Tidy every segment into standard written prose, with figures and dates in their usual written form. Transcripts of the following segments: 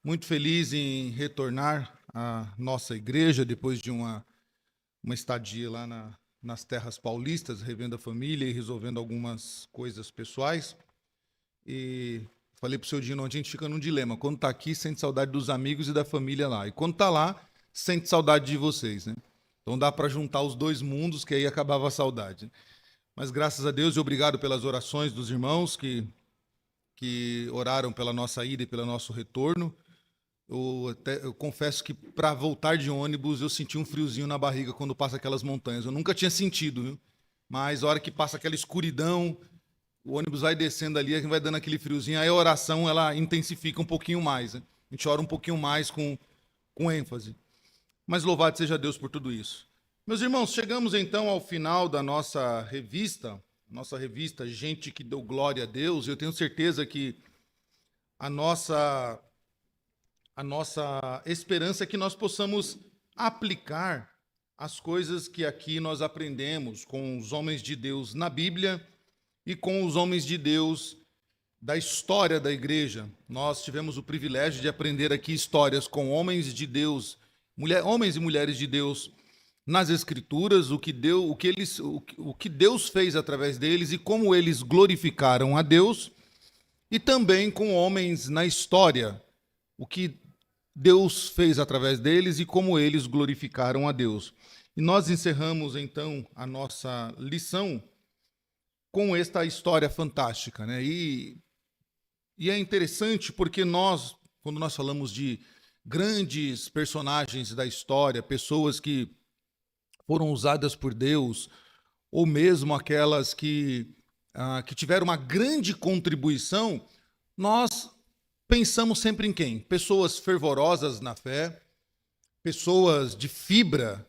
Muito feliz em retornar à nossa igreja depois de uma estadia lá nas terras paulistas, revendo a família e resolvendo algumas coisas pessoais. E falei para o seu Dino, a gente fica num dilema. Quando está aqui, sente saudade dos amigos e da família lá. E quando está lá, sente saudade de vocês, né? Então dá para juntar os dois mundos, que aí acabava a saudade. Mas graças a Deus e obrigado pelas orações dos irmãos que oraram pela nossa ida e pelo nosso retorno. Eu confesso que para voltar de ônibus eu senti um friozinho na barriga quando passa aquelas montanhas. Eu nunca tinha sentido, viu? Mas a hora que passa aquela escuridão, o ônibus vai descendo ali, vai dando aquele friozinho, aí a oração ela intensifica um pouquinho mais, né? A gente ora um pouquinho mais com ênfase. Mas louvado seja Deus por tudo isso. Meus irmãos, chegamos então ao final da nossa revista Gente que Deu Glória a Deus. Eu tenho certeza que a nossa esperança é que nós possamos aplicar as coisas que aqui nós aprendemos com os homens de Deus na Bíblia e com os homens de Deus da história da igreja. Nós tivemos o privilégio de aprender aqui histórias com homens de Deus, homens e mulheres de Deus nas Escrituras, o que Deus fez através deles e como eles glorificaram a Deus, e também com homens na história, o que Deus fez através deles e como eles glorificaram a Deus. E nós encerramos, então, a nossa lição com esta história fantástica, né? E é interessante porque quando nós falamos de grandes personagens da história, pessoas que foram usadas por Deus, ou mesmo aquelas que tiveram uma grande contribuição, nós pensamos sempre em quem? Pessoas fervorosas na fé, pessoas de fibra,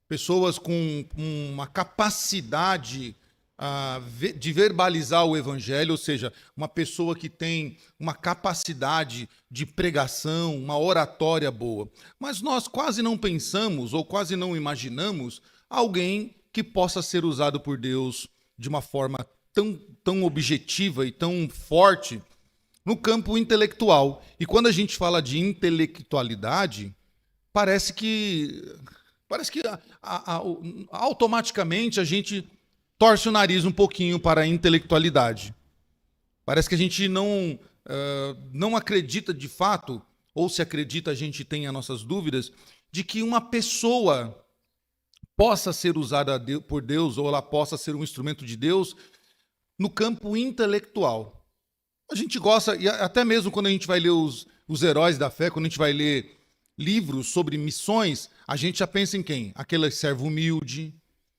pessoas com uma capacidade de verbalizar o evangelho, ou seja, uma pessoa que tem uma capacidade de pregação, uma oratória boa. Mas nós quase não pensamos ou quase não imaginamos alguém que possa ser usado por Deus de uma forma tão objetiva e tão forte no campo intelectual. E quando a gente fala de intelectualidade, parece que automaticamente a gente torce o nariz um pouquinho para a intelectualidade. Parece que a gente não acredita de fato, ou se acredita, a gente tem as nossas dúvidas, de que uma pessoa possa ser usada por Deus, ou ela possa ser um instrumento de Deus no campo intelectual. A gente gosta, e até mesmo quando a gente vai ler os heróis da fé, quando a gente vai ler livros sobre missões, a gente já pensa em quem? Aquele servo humilde,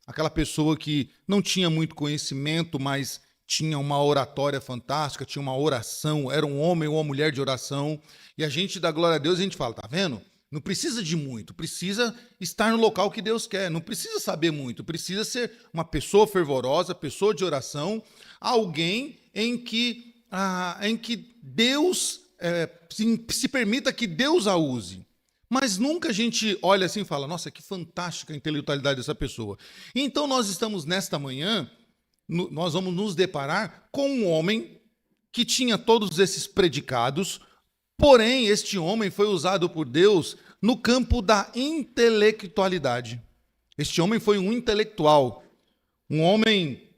aquela pessoa que não tinha muito conhecimento, mas tinha uma oratória fantástica, tinha uma oração, era um homem ou uma mulher de oração, e a gente dá glória a Deus e a gente fala, tá vendo? Não precisa de muito, precisa estar no local que Deus quer, não precisa saber muito, precisa ser uma pessoa fervorosa, pessoa de oração, alguém em que Deus se permita que Deus a use. Mas nunca a gente olha assim e fala, nossa, que fantástica a intelectualidade dessa pessoa. Então nós estamos nesta manhã, nós vamos nos deparar com um homem que tinha todos esses predicados, porém este homem foi usado por Deus no campo da intelectualidade. Este homem foi um intelectual, um homem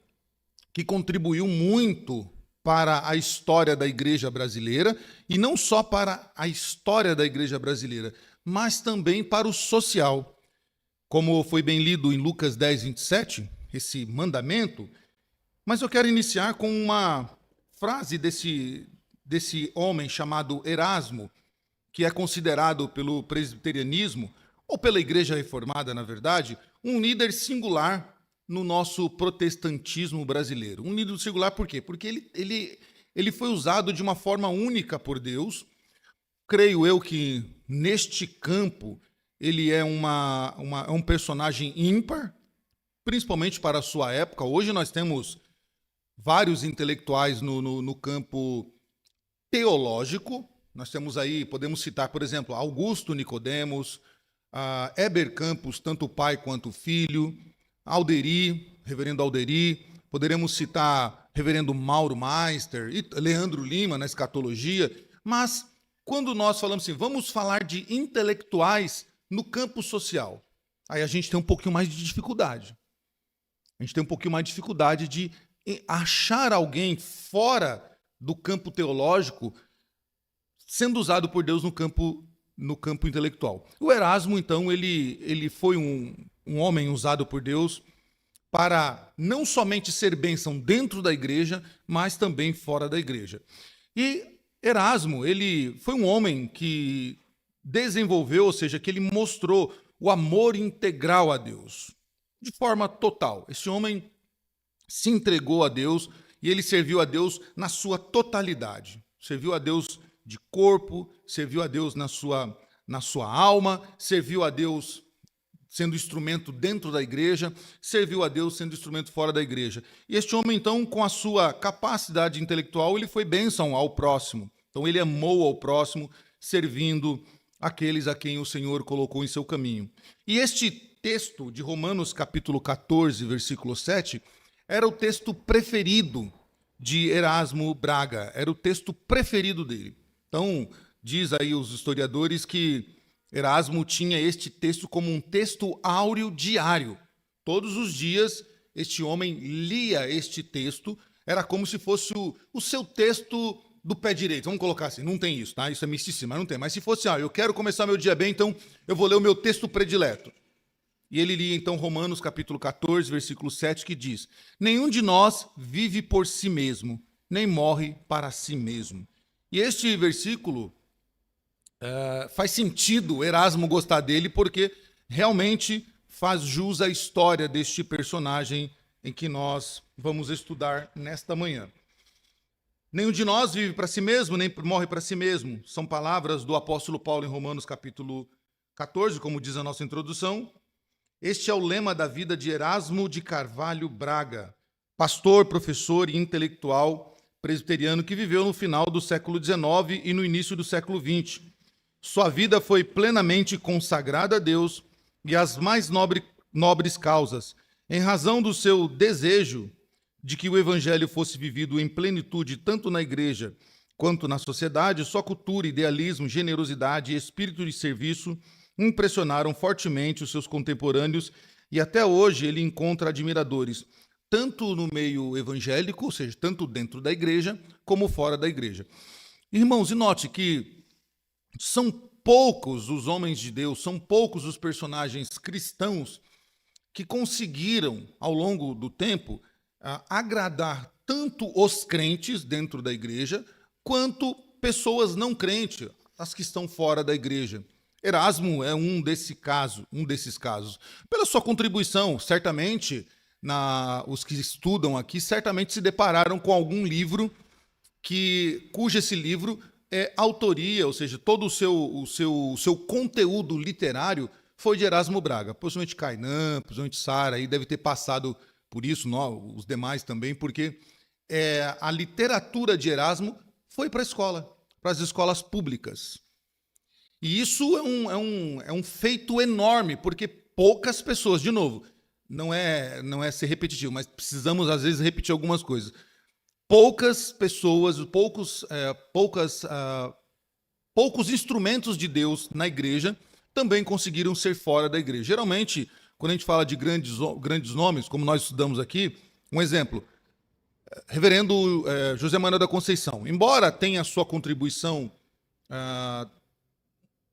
que contribuiu muito para a história da igreja brasileira, e não só para a história da igreja brasileira, mas também para o social. Como foi bem lido em Lucas 10, 27, esse mandamento, mas eu quero iniciar com uma frase desse homem chamado Erasmo, que é considerado pelo presbiterianismo, ou pela igreja reformada, na verdade, um líder singular no nosso protestantismo brasileiro. Um líder singular por quê? Porque ele foi usado de uma forma única por Deus. Creio eu que neste campo ele é um personagem ímpar, principalmente para a sua época. Hoje nós temos vários intelectuais no campo teológico. Nós temos aí, podemos citar, por exemplo, Augusto Nicodemos, Heber Campos, tanto o pai quanto o filho, reverendo Alderi, poderemos citar reverendo Mauro Meister e Leandro Lima na escatologia, mas quando nós falamos assim, vamos falar de intelectuais no campo social, aí a gente tem um pouquinho mais de dificuldade. A gente tem um pouquinho mais de dificuldade de achar alguém fora do campo teológico sendo usado por Deus no campo intelectual. O Erasmo, então, ele foi um homem usado por Deus para não somente ser bênção dentro da igreja, mas também fora da igreja. E Erasmo, ele foi um homem que desenvolveu, ou seja, que ele mostrou o amor integral a Deus, de forma total. Esse homem se entregou a Deus e ele serviu a Deus na sua totalidade. Serviu a Deus de corpo, serviu a Deus na sua alma, serviu a Deus sendo instrumento dentro da igreja, serviu a Deus sendo instrumento fora da igreja. E este homem, então, com a sua capacidade intelectual, ele foi bênção ao próximo. Então, ele amou ao próximo, servindo aqueles a quem o Senhor colocou em seu caminho. E este texto de Romanos, capítulo 14, versículo 7, era o texto preferido de Erasmo Braga, era o texto preferido dele. Então, diz aí os historiadores que Erasmo tinha este texto como um texto áureo diário. Todos os dias, este homem lia este texto, era como se fosse o seu texto do pé direito. Vamos colocar assim, não tem isso, tá? Isso é misticismo, mas não tem. Mas se fosse, eu quero começar meu dia bem, então eu vou ler o meu texto predileto. E ele lia, então, Romanos, capítulo 14, versículo 7, que diz: nenhum de nós vive por si mesmo, nem morre para si mesmo. E este versículo faz sentido Erasmo gostar dele, porque realmente faz jus à história deste personagem em que nós vamos estudar nesta manhã. Nenhum de nós vive para si mesmo, nem morre para si mesmo. São palavras do apóstolo Paulo em Romanos, capítulo 14, como diz a nossa introdução. Este é o lema da vida de Erasmo de Carvalho Braga, pastor, professor e intelectual presbiteriano que viveu no final do século XIX e no início do século XX. Sua vida foi plenamente consagrada a Deus e às mais nobres causas, em razão do seu desejo de que o evangelho fosse vivido em plenitude tanto na igreja quanto na sociedade. Sua cultura, idealismo, generosidade e espírito de serviço impressionaram fortemente os seus contemporâneos e até hoje ele encontra admiradores, tanto no meio evangélico, ou seja, tanto dentro da igreja, como fora da igreja. Irmãos, e note que são poucos os homens de Deus, são poucos os personagens cristãos que conseguiram, ao longo do tempo, agradar tanto os crentes dentro da igreja, quanto pessoas não crentes, as que estão fora da igreja. Erasmo é um desses casos. Pela sua contribuição, certamente, os que estudam aqui, certamente se depararam com algum livro cujo esse livro é autoria, ou seja, todo o seu conteúdo literário foi de Erasmo Braga. Possivelmente Kainan, possivelmente Sara, aí deve ter passado por isso, os demais também, porque a literatura de Erasmo foi para a escola, para as escolas públicas. E isso é um feito enorme, porque poucas pessoas, de novo, não é ser repetitivo, mas precisamos, às vezes, repetir algumas coisas. Poucas pessoas, poucos instrumentos de Deus na igreja também conseguiram ser fora da igreja. Geralmente, quando a gente fala de grandes nomes, como nós estudamos aqui, um exemplo, reverendo José Manuel da Conceição, embora tenha sua contribuição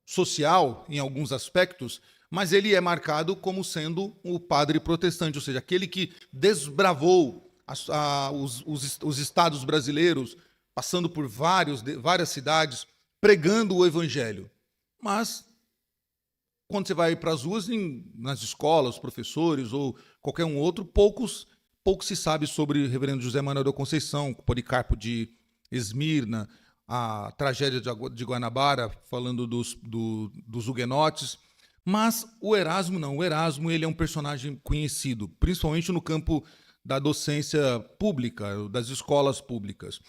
social em alguns aspectos, mas ele é marcado como sendo o padre protestante, ou seja, aquele que desbravou os estados brasileiros, passando por várias cidades, pregando o evangelho. Mas, quando você vai para as ruas, nas escolas, os professores ou qualquer um outro, pouco se sabe sobre o reverendo José Manuel da Conceição, Policarpo de Esmirna, a tragédia de Guanabara, falando dos huguenotes. Mas o Erasmo não. O Erasmo ele é um personagem conhecido, principalmente no campo da docência pública, das escolas públicas.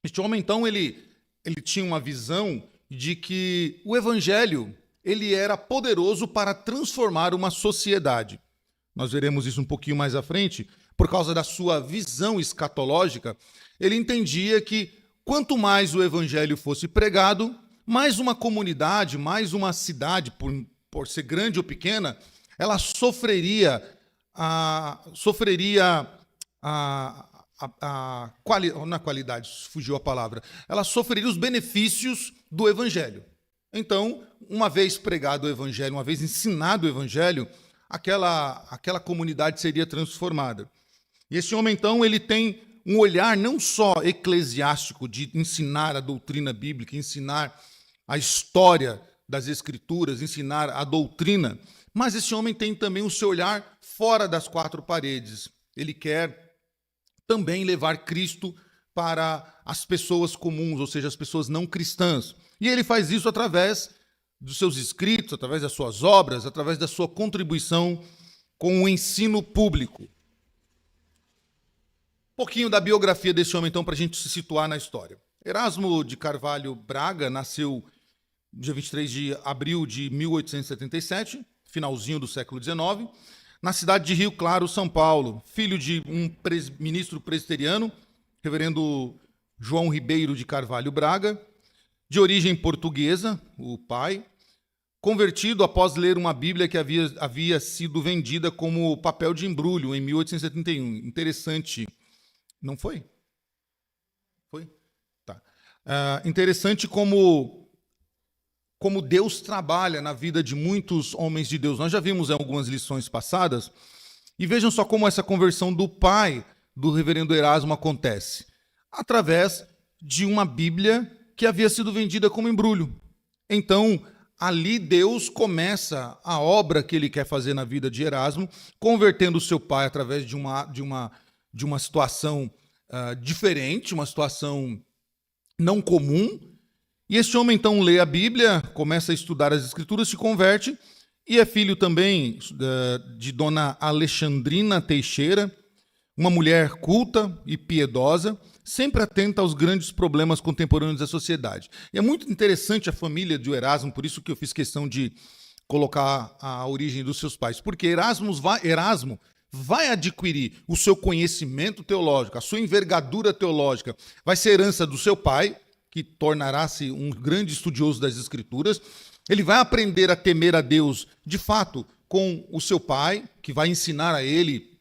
Este homem, então, ele tinha uma visão de que o evangelho ele era poderoso para transformar uma sociedade. Nós veremos isso um pouquinho mais à frente. Por causa da sua visão escatológica, ele entendia que quanto mais o evangelho fosse pregado, mais uma comunidade, mais uma cidade, por ser grande ou pequena, ela sofreria não é qualidade, fugiu a palavra, ela sofreria os benefícios do evangelho. Então, uma vez pregado o evangelho, uma vez ensinado o evangelho, aquela comunidade seria transformada. E esse homem, então, ele tem um olhar não só eclesiástico de ensinar a doutrina bíblica, ensinar a história das Escrituras, ensinar a doutrina, mas esse homem tem também o seu olhar fora das quatro paredes. Ele quer também levar Cristo para as pessoas comuns, ou seja, as pessoas não cristãs. E ele faz isso através dos seus escritos, através das suas obras, através da sua contribuição com o ensino público. Um pouquinho da biografia desse homem, então, para a gente se situar na história. Erasmo de Carvalho Braga nasceu dia 23 de abril de 1877, finalzinho do século XIX, na cidade de Rio Claro, São Paulo, filho de um ministro presbiteriano, reverendo João Ribeiro de Carvalho Braga, de origem portuguesa, o pai, convertido após ler uma Bíblia que havia sido vendida como papel de embrulho em 1871. Interessante, não foi? Foi? Tá. Interessante como Deus trabalha na vida de muitos homens de Deus. Nós já vimos em algumas lições passadas, e vejam só como essa conversão do pai do reverendo Erasmo acontece. Através de uma Bíblia que havia sido vendida como embrulho. Então, ali Deus começa a obra que ele quer fazer na vida de Erasmo, convertendo o seu pai através de uma situação diferente, uma situação não comum. E esse homem, então, lê a Bíblia, começa a estudar as Escrituras, se converte, e é filho também de dona Alexandrina Teixeira, uma mulher culta e piedosa, sempre atenta aos grandes problemas contemporâneos da sociedade. E é muito interessante a família de Erasmo, por isso que eu fiz questão de colocar a origem dos seus pais, porque Erasmo vai adquirir o seu conhecimento teológico, a sua envergadura teológica, vai ser herança do seu pai, que tornará-se um grande estudioso das Escrituras. Ele vai aprender a temer a Deus, de fato, com o seu pai, que vai ensinar a ele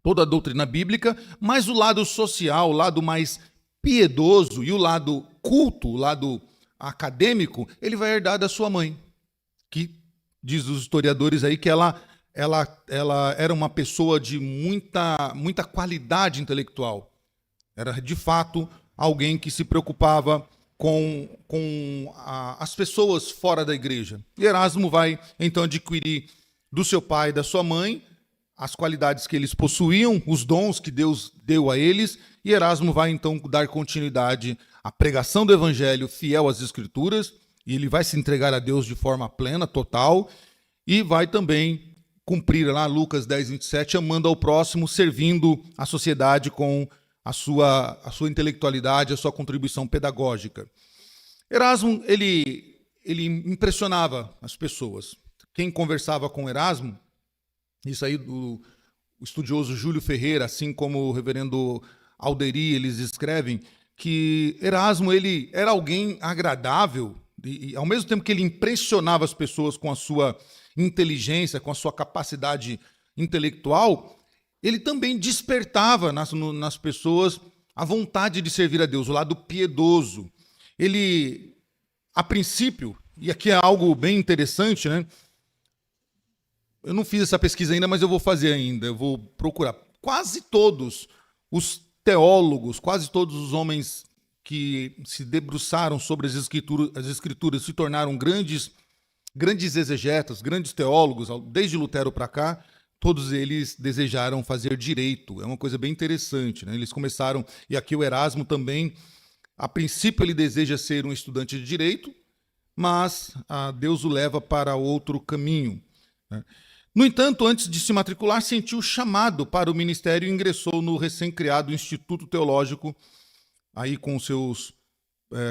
toda a doutrina bíblica, mas o lado social, o lado mais piedoso e o lado culto, o lado acadêmico, ele vai herdar da sua mãe, que diz os historiadores aí que ela era uma pessoa de muita qualidade intelectual. Era, de fato, alguém que se preocupava com as pessoas fora da igreja. E Erasmo vai, então, adquirir do seu pai e da sua mãe as qualidades que eles possuíam, os dons que Deus deu a eles, e Erasmo vai, então, dar continuidade à pregação do evangelho fiel às Escrituras, e ele vai se entregar a Deus de forma plena, total, e vai também cumprir lá Lucas 10, 27, amando ao próximo, servindo a sociedade com a sua intelectualidade, a sua contribuição pedagógica. Erasmo, ele impressionava as pessoas. Quem conversava com Erasmo, isso aí o estudioso Júlio Ferreira, assim como o reverendo Alderi, eles escrevem que Erasmo ele era alguém agradável e ao mesmo tempo que ele impressionava as pessoas com a sua inteligência, com a sua capacidade intelectual, ele também despertava nas pessoas a vontade de servir a Deus, o lado piedoso. Ele, a princípio, e aqui é algo bem interessante, né? Eu não fiz essa pesquisa ainda, mas eu vou fazer ainda, eu vou procurar. Quase todos os teólogos, quase todos os homens que se debruçaram sobre as escrituras se tornaram grandes exegetas, grandes teólogos, desde Lutero para cá, todos eles desejaram fazer direito. É uma coisa bem interessante, né? Eles começaram, e aqui o Erasmo também, a princípio ele deseja ser um estudante de direito, mas Deus o leva para outro caminho, né? No entanto, antes de se matricular, sentiu chamado para o ministério e ingressou no recém-criado Instituto Teológico, aí com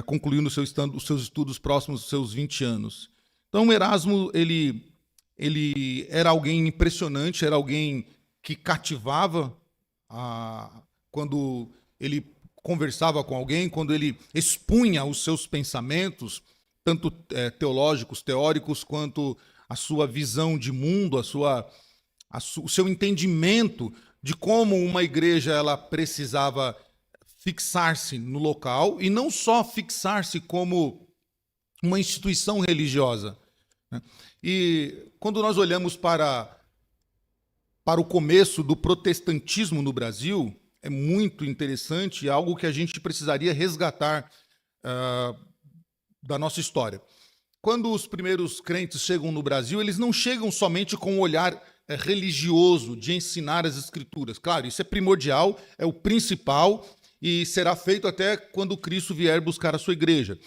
concluindo os seus estudos próximos dos seus 20 anos. Então, Erasmo, ele era alguém impressionante, era alguém que cativava quando ele conversava com alguém, quando ele expunha os seus pensamentos, tanto teológicos, teóricos, quanto a sua visão de mundo, o seu entendimento de como uma igreja ela precisava fixar-se no local, e não só fixar-se como uma instituição religiosa, né? E quando nós olhamos para o começo do protestantismo no Brasil, é muito interessante, é algo que a gente precisaria resgatar da nossa história. Quando os primeiros crentes chegam no Brasil, eles não chegam somente com um olhar religioso de ensinar as Escrituras. Claro, isso é primordial, é o principal e será feito até quando Cristo vier buscar a sua igreja.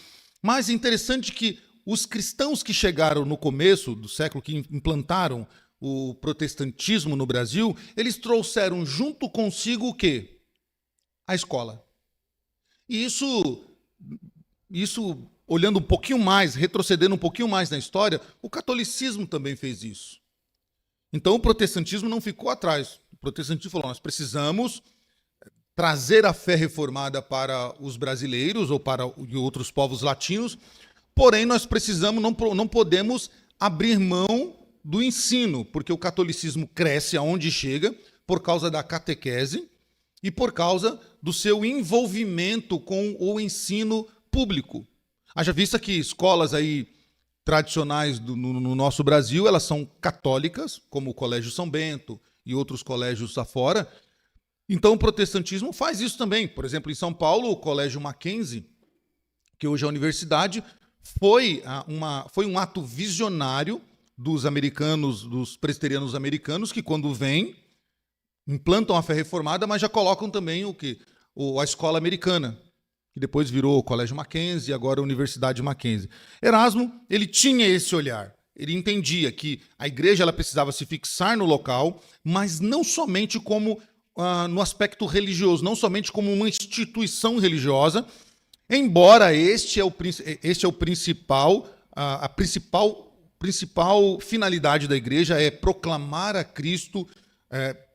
Mas é interessante que os cristãos que chegaram no começo do século, que implantaram o protestantismo no Brasil, eles trouxeram junto consigo o quê? A escola. E isso, olhando um pouquinho mais, retrocedendo um pouquinho mais na história, o catolicismo também fez isso. Então o protestantismo não ficou atrás. O protestantismo falou, nós precisamos trazer a fé reformada para os brasileiros ou para outros povos latinos, porém nós precisamos, não podemos abrir mão do ensino, porque o catolicismo cresce aonde chega por causa da catequese e por causa do seu envolvimento com o ensino público. Haja vista que escolas aí tradicionais no nosso Brasil, elas são católicas, como o Colégio São Bento e outros colégios afora. Então o protestantismo faz isso também. Por exemplo, em São Paulo, o Colégio Mackenzie, que hoje é a universidade, foi um ato visionário dos americanos, dos presbiterianos americanos, que quando vêm, implantam a fé reformada, mas já colocam também a escola americana, que depois virou o Colégio Mackenzie e agora a Universidade Mackenzie. Erasmo, ele tinha esse olhar. Ele entendia que a igreja ela precisava se fixar no local, mas não somente como no aspecto religioso, não somente como uma instituição religiosa, embora este é o principal, a principal finalidade da igreja é proclamar a Cristo,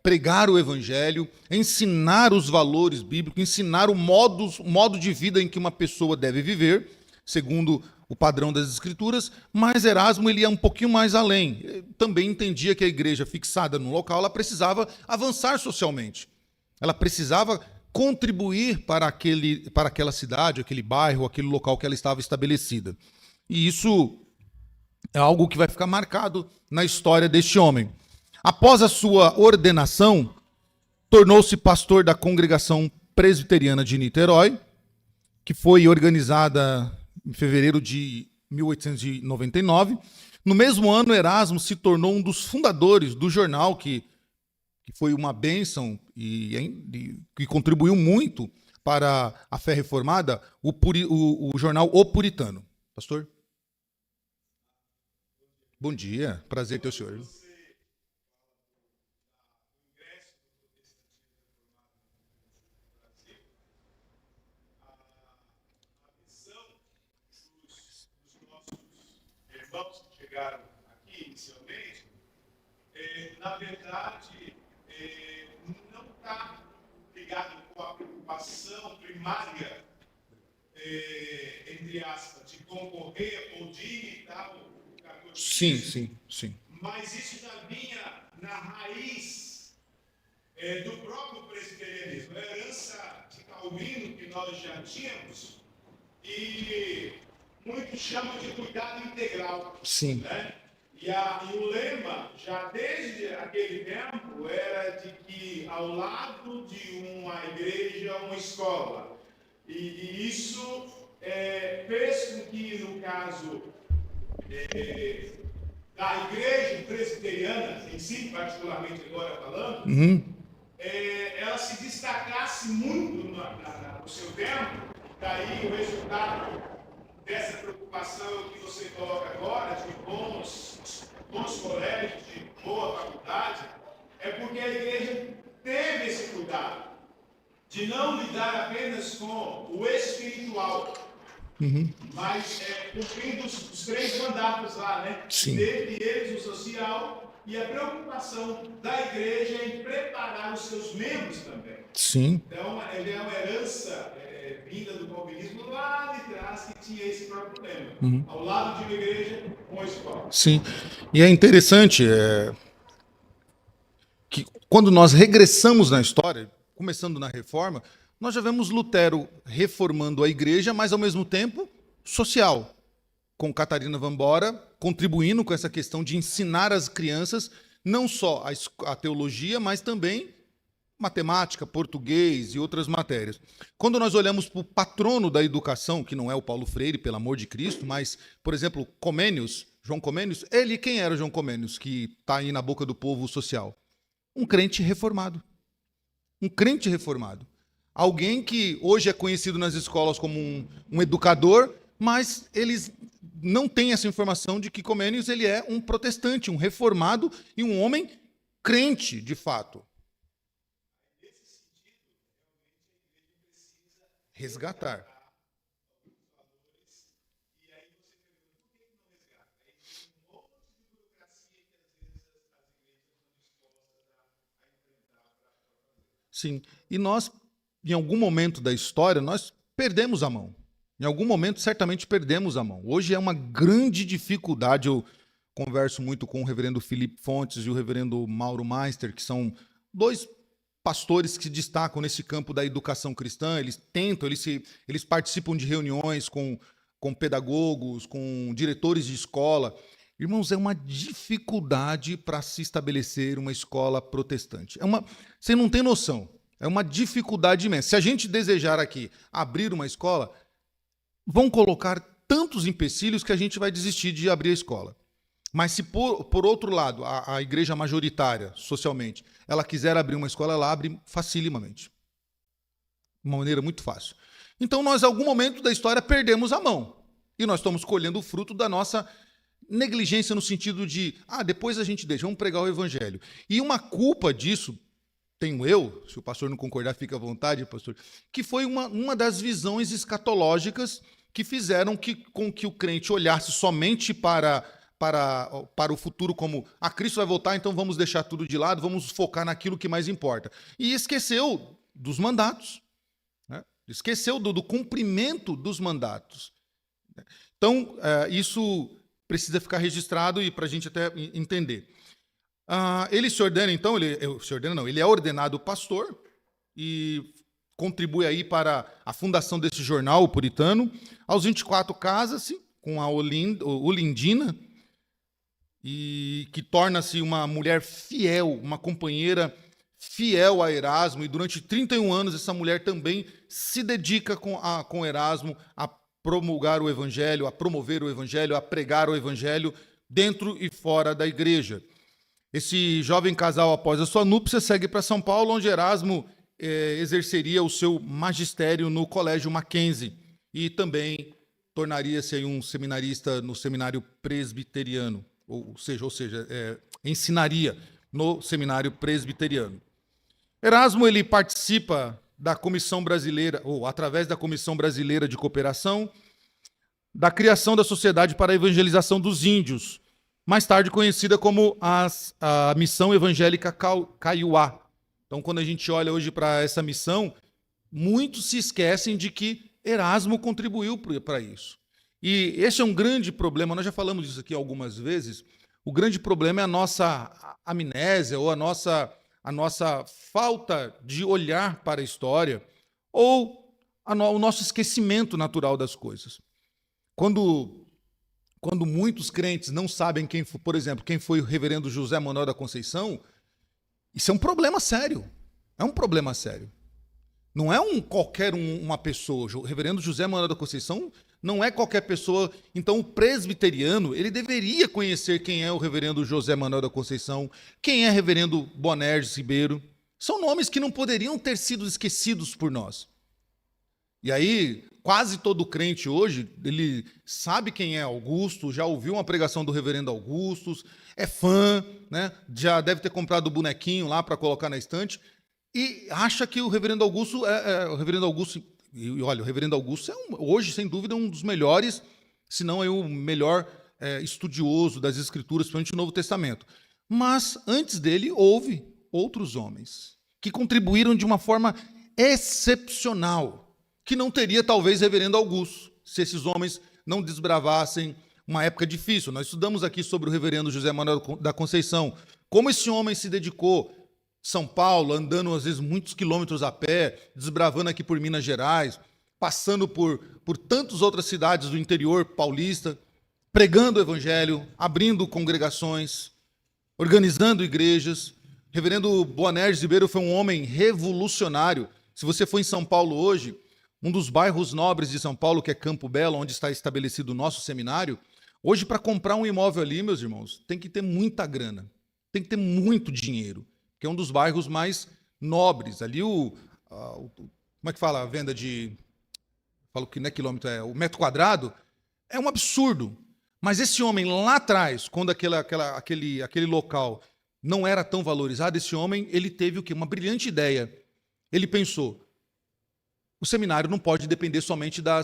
pregar o evangelho, ensinar os valores bíblicos, ensinar o modo de vida em que uma pessoa deve viver, segundo o padrão das Escrituras, mas Erasmo ele ia um pouquinho mais além. Ele também entendia que a igreja fixada no local ela precisava avançar socialmente. Ela precisava contribuir para aquela cidade, aquele bairro, aquele local que ela estava estabelecida. E isso é algo que vai ficar marcado na história deste homem. Após a sua ordenação, tornou-se pastor da Congregação Presbiteriana de Niterói, que foi organizada em fevereiro de 1899. No mesmo ano, Erasmo se tornou um dos fundadores do jornal, que foi uma bênção e que contribuiu muito para a fé reformada, o jornal O Puritano. Pastor? Bom dia, prazer ter o senhor. Irmãos que chegaram aqui inicialmente, na verdade, não está ligado com a preocupação primária, entre aspas, de concorrer ou de imitar o catolicismo. Sim. Mas isso já vinha na raiz do próprio presbiterianismo, a herança de Calvino que nós já tínhamos, e muitos chamam de cuidado integral. Sim. Né? E o lema, já desde aquele tempo, era de que ao lado de uma igreja, uma escola. E isso fez com que, no caso da igreja presbiteriana, em si, particularmente agora falando, ela se destacasse muito no seu tempo. Daí o resultado dessa preocupação que você coloca agora, de bons colégios, de boa faculdade, é porque a igreja teve esse cuidado de não lidar apenas com o espiritual, mas cumprindo os 3 mandatos lá, né? Sim. Dentre eles o social e a preocupação da igreja em preparar os seus membros também. Sim. Então, ele é uma herança vinda do calvinismo lá de trás que tinha esse próprio problema. Ao lado de uma igreja com a escola. Sim. E é interessante que quando nós regressamos na história, começando na Reforma, nós já vemos Lutero reformando a igreja, mas ao mesmo tempo social, com Catarina Vambora contribuindo com essa questão de ensinar às crianças não só a teologia, mas também matemática, português e outras matérias. Quando nós olhamos para o patrono da educação, que não é o Paulo Freire, pelo amor de Cristo, mas, por exemplo, Comênios, João Comênios, quem era João Comênios, que está aí na boca do povo social? Um crente reformado. Um crente reformado. Alguém que hoje é conhecido nas escolas como um educador, mas eles não têm essa informação de que Comênios ele é um protestante, um reformado e um homem crente, de fato. Resgatar. Sim, e nós, em algum momento da história, nós perdemos a mão. Em algum momento, certamente, perdemos a mão. Hoje é uma grande dificuldade. Eu converso muito com o reverendo Felipe Fontes e o reverendo Mauro Meister, que são dois pastores que se destacam nesse campo da educação cristã. Eles tentam, eles participam de reuniões com pedagogos, com diretores de escola. Irmãos, é uma dificuldade para se estabelecer uma escola protestante. Você não tem noção. É uma dificuldade imensa. Se a gente desejar aqui abrir uma escola, vão colocar tantos empecilhos que a gente vai desistir de abrir a escola. Mas se, por outro lado, a igreja majoritária, socialmente, ela quiser abrir uma escola, ela abre facilmente. De uma maneira muito fácil. Então, nós, em algum momento da história, perdemos a mão. E nós estamos colhendo o fruto da nossa negligência no sentido de, depois a gente deixa, vamos pregar o evangelho. E uma culpa disso, tenho eu, se o pastor não concordar, fica à vontade, pastor, que foi uma das visões escatológicas que fizeram com que o crente olhasse somente para o futuro como, Cristo vai voltar, então vamos deixar tudo de lado, vamos focar naquilo que mais importa. E esqueceu dos mandatos, né? Esqueceu do cumprimento dos mandatos. Então, isso precisa ficar registrado e para a gente até entender. Ele se ordena, então, ele é ordenado pastor e contribui aí para a fundação desse jornal, o Puritano. Aos 24 casa-se com a Olindina, e que torna-se uma mulher fiel, uma companheira fiel a Erasmo, e durante 31 anos essa mulher também se dedica com Erasmo a promulgar o evangelho, a promover o evangelho, a pregar o evangelho dentro e fora da igreja. Esse jovem casal, após a sua núpcia, segue para São Paulo, onde Erasmo exerceria o seu magistério no Colégio Mackenzie e também tornaria-se aí um seminarista no seminário presbiteriano, ou seja, ensinaria no seminário presbiteriano. Erasmo ele participa da Comissão Brasileira, ou através da Comissão Brasileira de Cooperação, da criação da Sociedade para a Evangelização dos Índios, mais tarde conhecida como a Missão Evangélica Kaiowá. Então, quando a gente olha hoje para essa missão, muitos se esquecem de que Erasmo contribuiu para isso. E esse é um grande problema, nós já falamos disso aqui algumas vezes, o grande problema é a nossa amnésia ou a nossa falta de olhar para a história ou o nosso esquecimento natural das coisas. Quando muitos crentes não sabem por exemplo, quem foi o reverendo José Manuel da Conceição, isso é um problema sério. É um problema sério. Não é uma pessoa. O reverendo José Manuel da Conceição não é qualquer pessoa. Então, o presbiteriano, ele deveria conhecer quem é o reverendo José Manuel da Conceição, quem é o reverendo Boanerges Ribeiro. São nomes que não poderiam ter sido esquecidos por nós. E aí, quase todo crente hoje, ele sabe quem é Augusto, já ouviu uma pregação do reverendo Augusto, é fã, né? Já deve ter comprado o bonequinho lá para colocar na estante, e acha que o reverendo Augusto o reverendo Augusto. E olha, o reverendo Augusto hoje, sem dúvida, um dos melhores, se não é o melhor estudioso das Escrituras, principalmente no Novo Testamento. Mas, antes dele, houve outros homens que contribuíram de uma forma excepcional, que não teria, talvez, reverendo Augusto, se esses homens não desbravassem uma época difícil. Nós estudamos aqui sobre o reverendo José Manuel da Conceição, como esse homem se dedicou São Paulo, andando às vezes muitos quilômetros a pé, desbravando aqui por Minas Gerais, passando por tantas outras cidades do interior paulista, pregando o evangelho, abrindo congregações, organizando igrejas. Reverendo Boanerges Ribeiro foi um homem revolucionário. Se você for em São Paulo hoje, um dos bairros nobres de São Paulo, que é Campo Belo, onde está estabelecido o nosso seminário, hoje, para comprar um imóvel ali, meus irmãos, tem que ter muita grana, tem que ter muito dinheiro, que é um dos bairros mais nobres. Ali como é que fala a venda de... Falo que não é quilômetro, é o metro quadrado, é um absurdo. Mas esse homem lá atrás, quando aquele local não era tão valorizado, esse homem, ele teve o quê? Uma brilhante ideia. Ele pensou, o seminário não pode depender somente da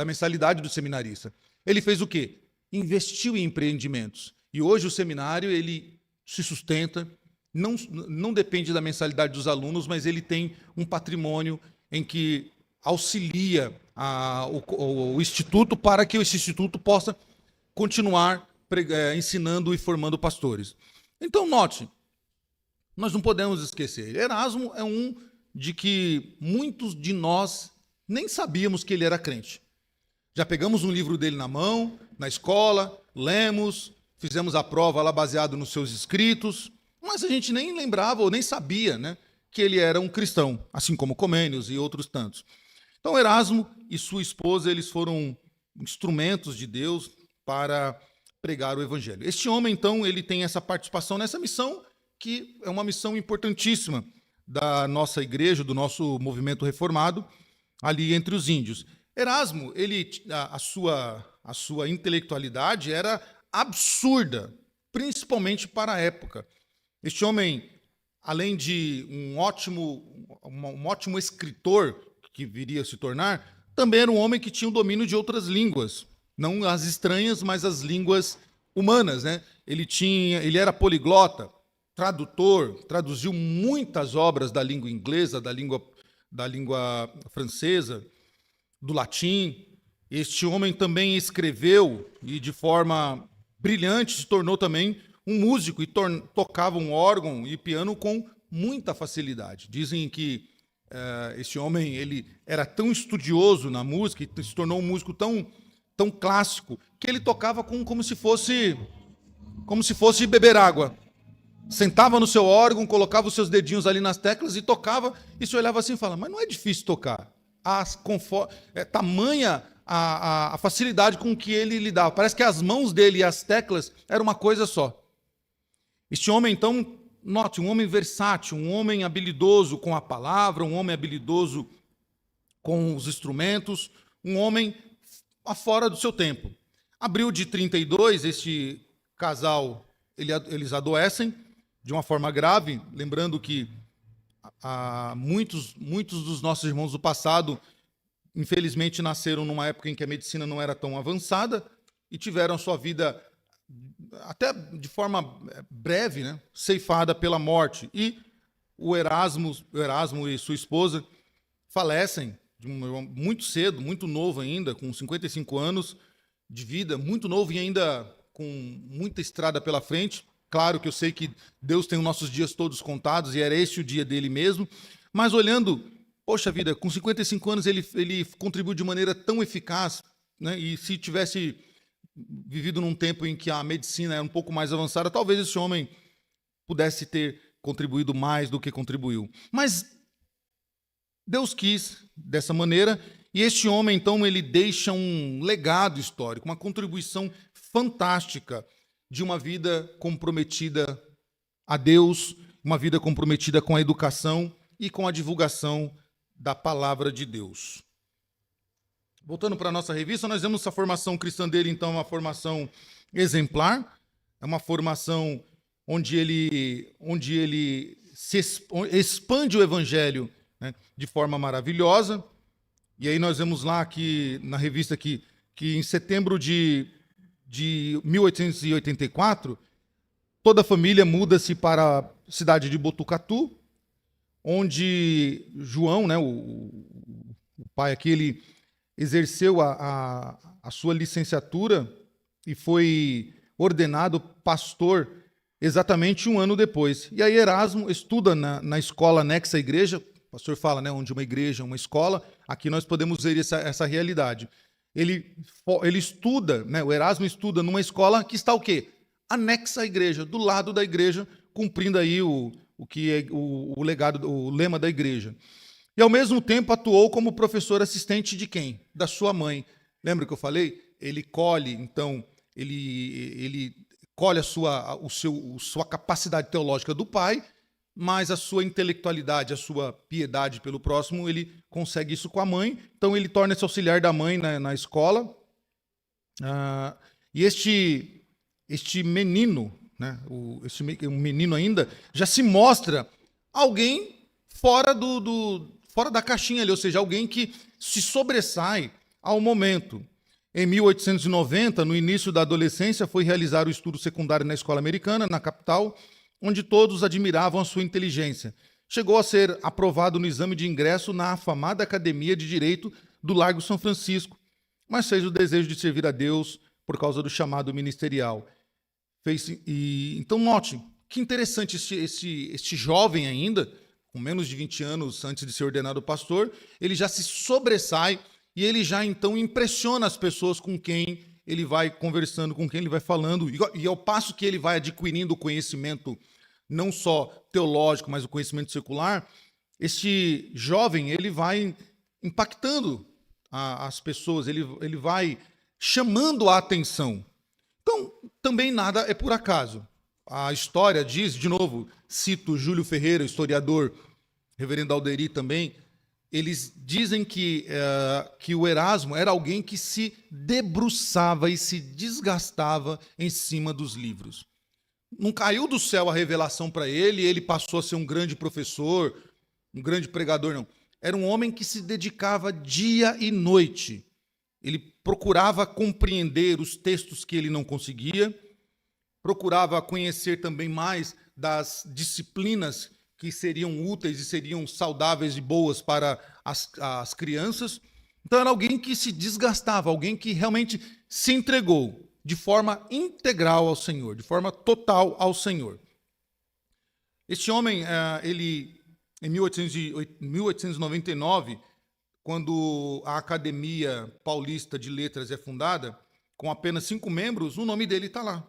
mensalidade do seminarista. Ele fez o quê? Investiu em empreendimentos. E hoje o seminário, ele se sustenta, não depende da mensalidade dos alunos, mas ele tem um patrimônio em que auxilia o Instituto para que esse Instituto possa continuar ensinando e formando pastores. Então, note, nós não podemos esquecer, Erasmo é um de que muitos de nós nem sabíamos que ele era crente. Já pegamos um livro dele na mão, na escola, lemos, fizemos a prova lá baseado nos seus escritos, mas a gente nem lembrava ou nem sabia, né, que ele era um cristão, assim como Comênios e outros tantos. Então, Erasmo e sua esposa, eles foram instrumentos de Deus para pregar o evangelho. Este homem, então, ele tem essa participação nessa missão, que é uma missão importantíssima da nossa igreja, do nosso movimento reformado, ali entre os índios. Erasmo, a sua intelectualidade era absurda, principalmente para a época. Este homem, além de um ótimo escritor, que viria a se tornar, também era um homem que tinha o domínio de outras línguas, não as estranhas, mas as línguas humanas, né? Ele era poliglota, tradutor, traduziu muitas obras da língua inglesa, da língua francesa, do latim. Este homem também escreveu e de forma brilhante se tornou também um músico e tocava um órgão e piano com muita facilidade. Dizem que esse homem, ele era tão estudioso na música e se tornou um músico tão clássico que ele tocava como se fosse beber água. Sentava no seu órgão, colocava os seus dedinhos ali nas teclas e tocava, e se olhava assim e falava, mas não é difícil tocar. Tamanha a facilidade com que ele lidava. Parece que as mãos dele e as teclas eram uma coisa só. Este homem, então, note, um homem versátil, um homem habilidoso com a palavra, um homem habilidoso com os instrumentos, um homem afora do seu tempo. Abril de 32, este casal, eles adoecem de uma forma grave, lembrando que muitos dos nossos irmãos do passado, infelizmente, nasceram numa época em que a medicina não era tão avançada e tiveram sua vida, até de forma breve, né, ceifada pela morte. E o Erasmo e sua esposa falecem muito cedo, muito novo ainda, com 55 anos de vida, muito novo e ainda com muita estrada pela frente. Claro que eu sei que Deus tem os nossos dias todos contados e era esse o dia dele mesmo, mas olhando, poxa vida, com 55 anos ele contribuiu de maneira tão eficaz, né? E se tivesse vivido num tempo em que a medicina era um pouco mais avançada, talvez esse homem pudesse ter contribuído mais do que contribuiu. Mas Deus quis dessa maneira, e este homem, então, ele deixa um legado histórico, uma contribuição fantástica de uma vida comprometida a Deus, uma vida comprometida com a educação e com a divulgação da palavra de Deus. Voltando para a nossa revista, nós vemos a formação cristã dele, então, uma formação exemplar, é uma formação onde ele expande o evangelho, né, de forma maravilhosa. E aí nós vemos lá que na revista que em setembro de 1884, toda a família muda-se para a cidade de Botucatu, onde João, né, pai aqui, ele exerceu a sua licenciatura e foi ordenado pastor exatamente um ano depois. E aí Erasmo estuda na escola anexa à igreja. O pastor fala, né, onde uma igreja, uma escola, aqui nós podemos ver essa realidade. Ele estuda, né, o Erasmo estuda numa escola que está o quê? Anexa à igreja, do lado da igreja, cumprindo aí o que é o legado, o lema da igreja. E ao mesmo tempo atuou como professor assistente de quem? Da sua mãe. Lembra que eu falei? Ele colhe, então, ele colhe a sua capacidade teológica do pai, mas a sua intelectualidade, a sua piedade pelo próximo, ele consegue isso com a mãe. Então ele torna-se auxiliar da mãe na escola. E este menino, né, um menino ainda, já se mostra alguém fora da caixinha ali, ou seja, alguém que se sobressai ao momento. Em 1890, no início da adolescência, foi realizar o estudo secundário na escola americana, na capital, onde todos admiravam a sua inteligência. Chegou a ser aprovado no exame de ingresso na afamada Academia de Direito do Largo São Francisco, mas fez o desejo de servir a Deus por causa do chamado ministerial. Então, note, que interessante este jovem ainda, com menos de 20 anos antes de ser ordenado pastor, ele já se sobressai e ele já então impressiona as pessoas com quem ele vai conversando, com quem ele vai falando. E ao passo que ele vai adquirindo o conhecimento não só teológico, mas o conhecimento secular, este jovem ele vai impactando as pessoas, ele vai chamando a atenção. Então, também nada é por acaso. A história diz, de novo, cito Júlio Ferreira, historiador, reverendo Alderi também, eles dizem que o Erasmo era alguém que se debruçava e se desgastava em cima dos livros. Não caiu do céu a revelação para ele e ele passou a ser um grande professor, um grande pregador, não. Era um homem que se dedicava dia e noite. Ele procurava compreender os textos que ele não conseguia, procurava conhecer também mais das disciplinas que seriam úteis e seriam saudáveis e boas para as crianças. Então era alguém que se desgastava, alguém que realmente se entregou de forma integral ao Senhor, de forma total ao Senhor. Este homem, ele, em 1899, quando a Academia Paulista de Letras é fundada, com apenas 5 membros, o nome dele está lá.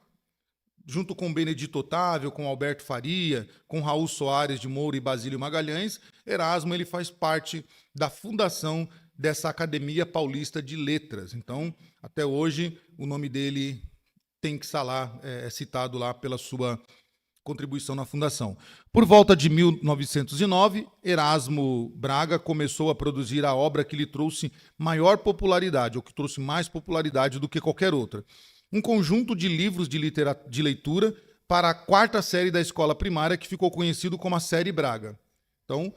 Junto com Benedito Otávio, com Alberto Faria, com Raul Soares de Moura e Basílio Magalhães, Erasmo ele faz parte da fundação dessa Academia Paulista de Letras. Então, até hoje, o nome dele tem que estar lá, é citado lá pela sua contribuição na fundação. Por volta de 1909, Erasmo Braga começou a produzir a obra que lhe trouxe maior popularidade, ou que trouxe mais popularidade do que qualquer outra. Um conjunto de livros de leitura para a 4ª série da escola primária, que ficou conhecido como a Série Braga. Então,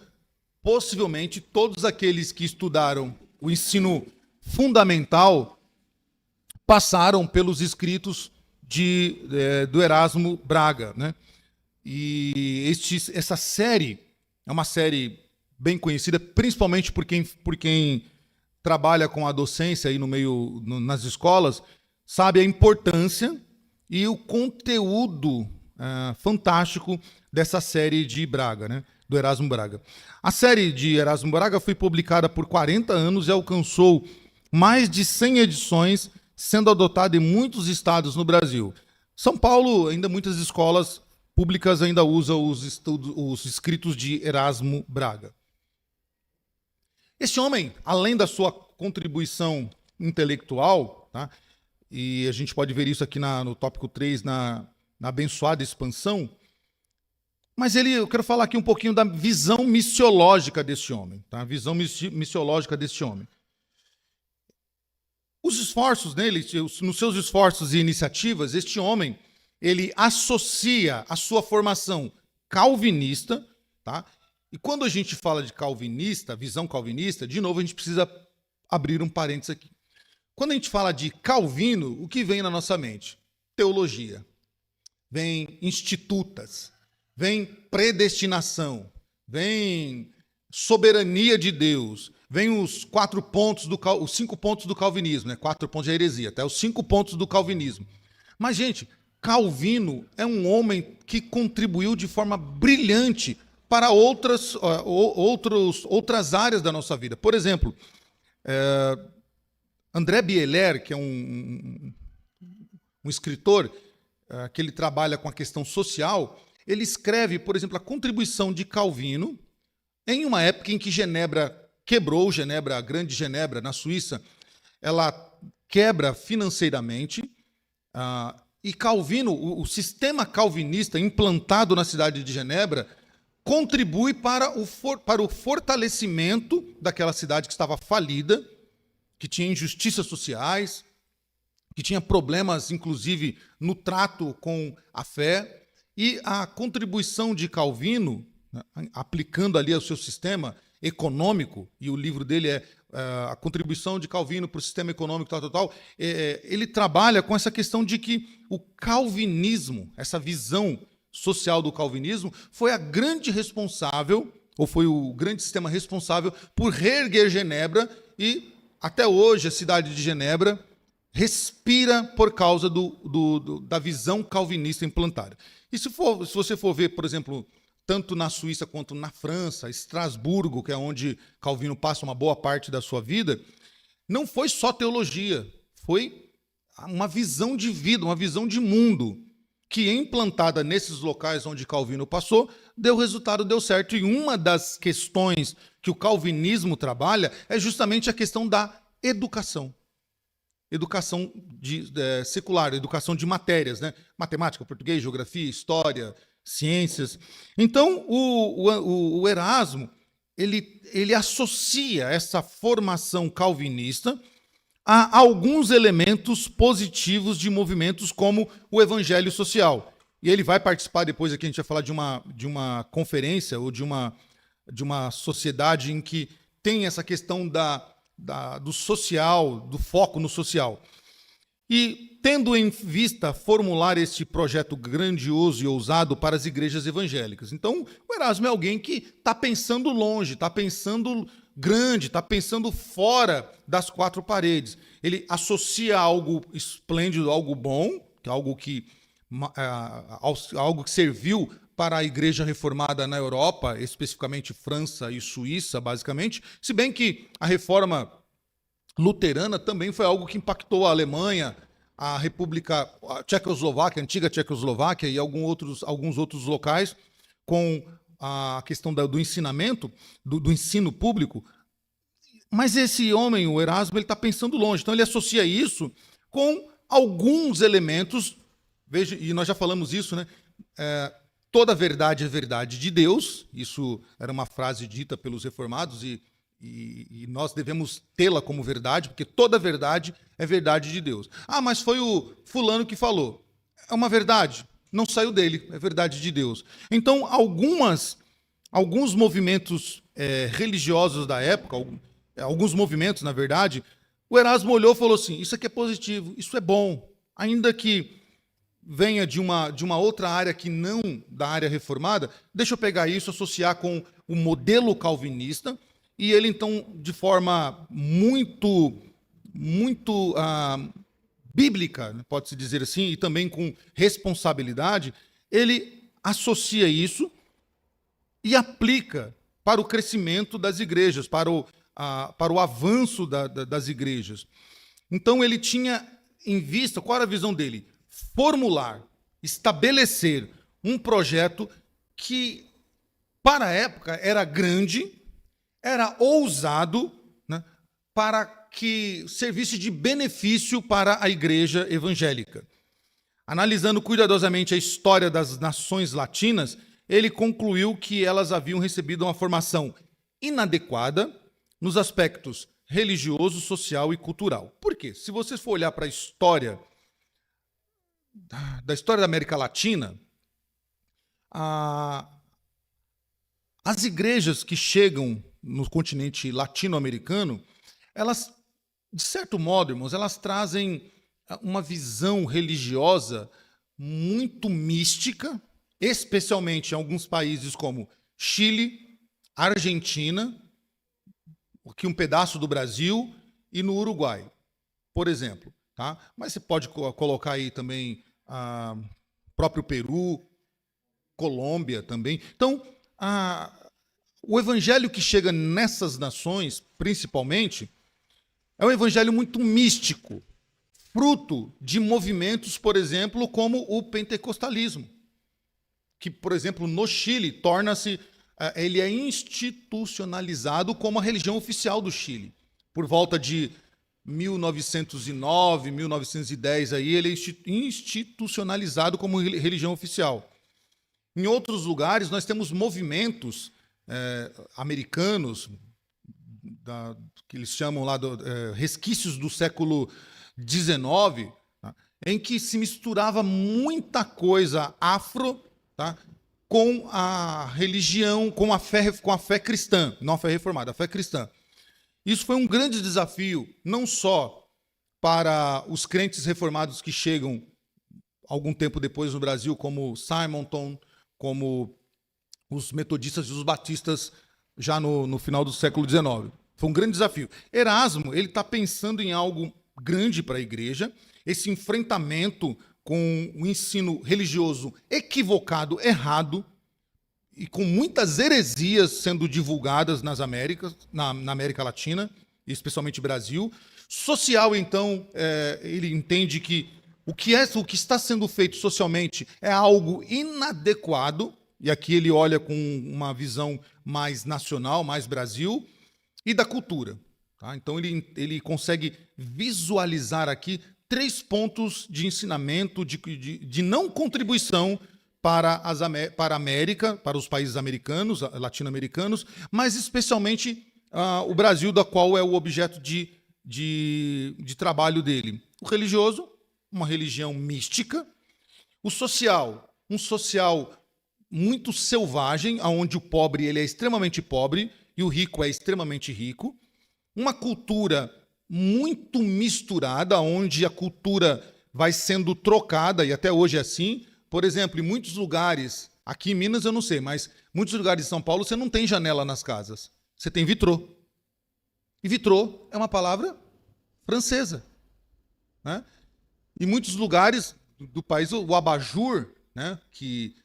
possivelmente, todos aqueles que estudaram o ensino fundamental passaram pelos escritos do Erasmo Braga, né? E essa série é uma série bem conhecida, principalmente por quem trabalha com a docência aí nas escolas, sabe a importância e o conteúdo fantástico dessa série de Braga, né? Do Erasmo Braga. A série de Erasmo Braga foi publicada por 40 anos e alcançou mais de 100 edições, sendo adotada em muitos estados no Brasil. São Paulo, ainda muitas escolas públicas ainda usam os escritos de Erasmo Braga. Este homem, além da sua contribuição intelectual, tá? E a gente pode ver isso aqui no tópico 3, na abençoada expansão, mas eu quero falar aqui um pouquinho da visão missiológica deste homem, tá? A visão missiológica deste homem. Os esforços dele, nos seus esforços e iniciativas, este homem, ele associa a sua formação calvinista, tá? E quando a gente fala de calvinista, visão calvinista, de novo a gente precisa abrir um parênteses aqui. Quando a gente fala de Calvino, o que vem na nossa mente? Teologia. Vem institutas, vem predestinação, vem soberania de Deus, vem os 4 pontos os 5 pontos do calvinismo, né? 4 pontos de heresia, até os 5 pontos do calvinismo. Mas, gente, Calvino é um homem que contribuiu de forma brilhante para outras áreas da nossa vida. Por exemplo, André Bieler, que é um escritor que ele trabalha com a questão social, ele escreve, por exemplo, a contribuição de Calvino em uma época em que Genebra quebrou, a grande Genebra, na Suíça, ela quebra financeiramente, e Calvino, o sistema calvinista implantado na cidade de Genebra, contribui para o fortalecimento daquela cidade que estava falida, que tinha injustiças sociais, que tinha problemas, inclusive, no trato com a fé, e a contribuição de Calvino, né, aplicando ali o seu sistema econômico, e o livro dele é a contribuição de Calvino para o sistema econômico, ele trabalha com essa questão de que o calvinismo, essa visão social do calvinismo, foi a grande responsável, ou foi o grande sistema responsável por reerguer Genebra, e até hoje a cidade de Genebra respira por causa da visão calvinista implantada. E se você for ver, por exemplo, tanto na Suíça quanto na França, Estrasburgo, que é onde Calvino passa uma boa parte da sua vida, não foi só teologia, foi uma visão de vida, uma visão de mundo, que implantada nesses locais onde Calvino passou, deu resultado, deu certo. E uma das questões que o calvinismo trabalha é justamente a questão da educação. Educação secular, educação de matérias, né? Matemática, português, geografia, história, ciências. Então, o Erasmo, ele associa essa formação calvinista a alguns elementos positivos de movimentos como o evangelho social. E ele vai participar depois, aqui a gente vai falar de uma conferência ou de uma sociedade em que tem essa questão do social, do foco no social. E tendo em vista formular este projeto grandioso e ousado para as igrejas evangélicas. Então, o Erasmo é alguém que está pensando longe, está pensando grande, está pensando fora das 4 paredes. Ele associa algo esplêndido, algo bom, que é algo que serviu para a igreja reformada na Europa, especificamente França e Suíça, basicamente, se bem que a reforma luterana também foi algo que impactou a Alemanha, a República Tchecoslováquia, a antiga Tchecoslováquia e alguns outros locais, com a questão do ensinamento, do ensino público. Mas esse homem, o Erasmo, ele está pensando longe. Então ele associa isso com alguns elementos, veja, e nós já falamos isso, né? Toda verdade é verdade de Deus, isso era uma frase dita pelos reformados, e nós devemos tê-la como verdade, porque toda verdade é verdade de Deus. Ah, mas foi o fulano que falou. É uma verdade, não saiu dele, é verdade de Deus. Então, alguns movimentos religiosos da época, alguns movimentos, na verdade, o Erasmo olhou e falou assim, isso aqui é positivo, isso é bom, ainda que venha de uma outra área que não da área reformada, deixa eu pegar isso, associar com o modelo calvinista, e ele, então, de forma muito bíblica, pode-se dizer assim, e também com responsabilidade, ele associa isso e aplica para o crescimento das igrejas, para o avanço das igrejas. Então, ele tinha em vista, qual era a visão dele? Formular, estabelecer um projeto que, para a época, era grande, era ousado, né, para que servisse de benefício para a igreja evangélica. Analisando cuidadosamente a história das nações latinas, ele concluiu que elas haviam recebido uma formação inadequada nos aspectos religioso, social e cultural. Por quê? Se você for olhar para a história da América Latina, as igrejas que chegam no continente latino-americano, elas, de certo modo, irmãos, elas trazem uma visão religiosa muito mística, especialmente em alguns países como Chile, Argentina, aqui um pedaço do Brasil e no Uruguai, por exemplo. Tá? Mas você pode colocar aí também próprio Peru, Colômbia também. Então, o evangelho que chega nessas nações, principalmente, é um evangelho muito místico, fruto de movimentos, por exemplo, como o pentecostalismo, que, por exemplo, no Chile, torna-se, ele é institucionalizado como a religião oficial do Chile. Por volta de 1909, 1910, aí, ele é institucionalizado como religião oficial. Em outros lugares, nós temos movimentos americanos, que eles chamam lá resquícios do século XIX, tá? Em que se misturava muita coisa afro, tá? Com a religião, com a fé cristã, não a fé reformada, a fé cristã. Isso foi um grande desafio, não só para os crentes reformados que chegam algum tempo depois no Brasil, como Simonton, como os metodistas e os batistas já no final do século XIX. Foi um grande desafio. Erasmo, ele está pensando em algo grande para a igreja, esse enfrentamento com o ensino religioso equivocado, errado, e com muitas heresias sendo divulgadas nas Américas, na América Latina, especialmente Brasil. Social, então, ele entende que o que está sendo feito socialmente é algo inadequado, e aqui ele olha com uma visão mais nacional, mais Brasil, e da cultura. Tá? Então, ele consegue visualizar aqui 3 pontos de ensinamento, de não contribuição para a América, para os países americanos, latino-americanos, mas especialmente o Brasil, da qual é o objeto de trabalho dele. O religioso, uma religião mística. O social, um social muito selvagem, onde o pobre ele é extremamente pobre e o rico é extremamente rico. Uma cultura muito misturada, onde a cultura vai sendo trocada, e até hoje é assim. Por exemplo, em muitos lugares, aqui em Minas eu não sei, mas muitos lugares de São Paulo você não tem janela nas casas, você tem vitrô. E vitrô é uma palavra francesa. Né? Em muitos lugares do país, o abajur, né, que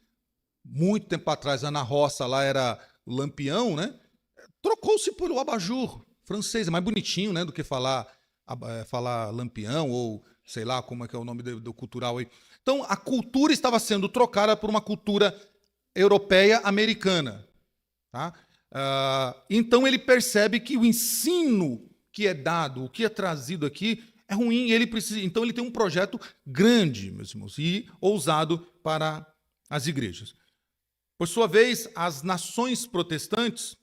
muito tempo atrás lá na roça lá era o lampião, né, trocou-se por o abajur francês, é mais bonitinho, né, do que falar lampião ou sei lá como é que é o nome do cultural aí. Então, a cultura estava sendo trocada por uma cultura europeia americana. Tá? Então, ele percebe que o ensino que é dado, o que é trazido aqui, é ruim. Então, ele tem um projeto grande, meus irmãos, e ousado para as igrejas. Por sua vez, as nações protestantes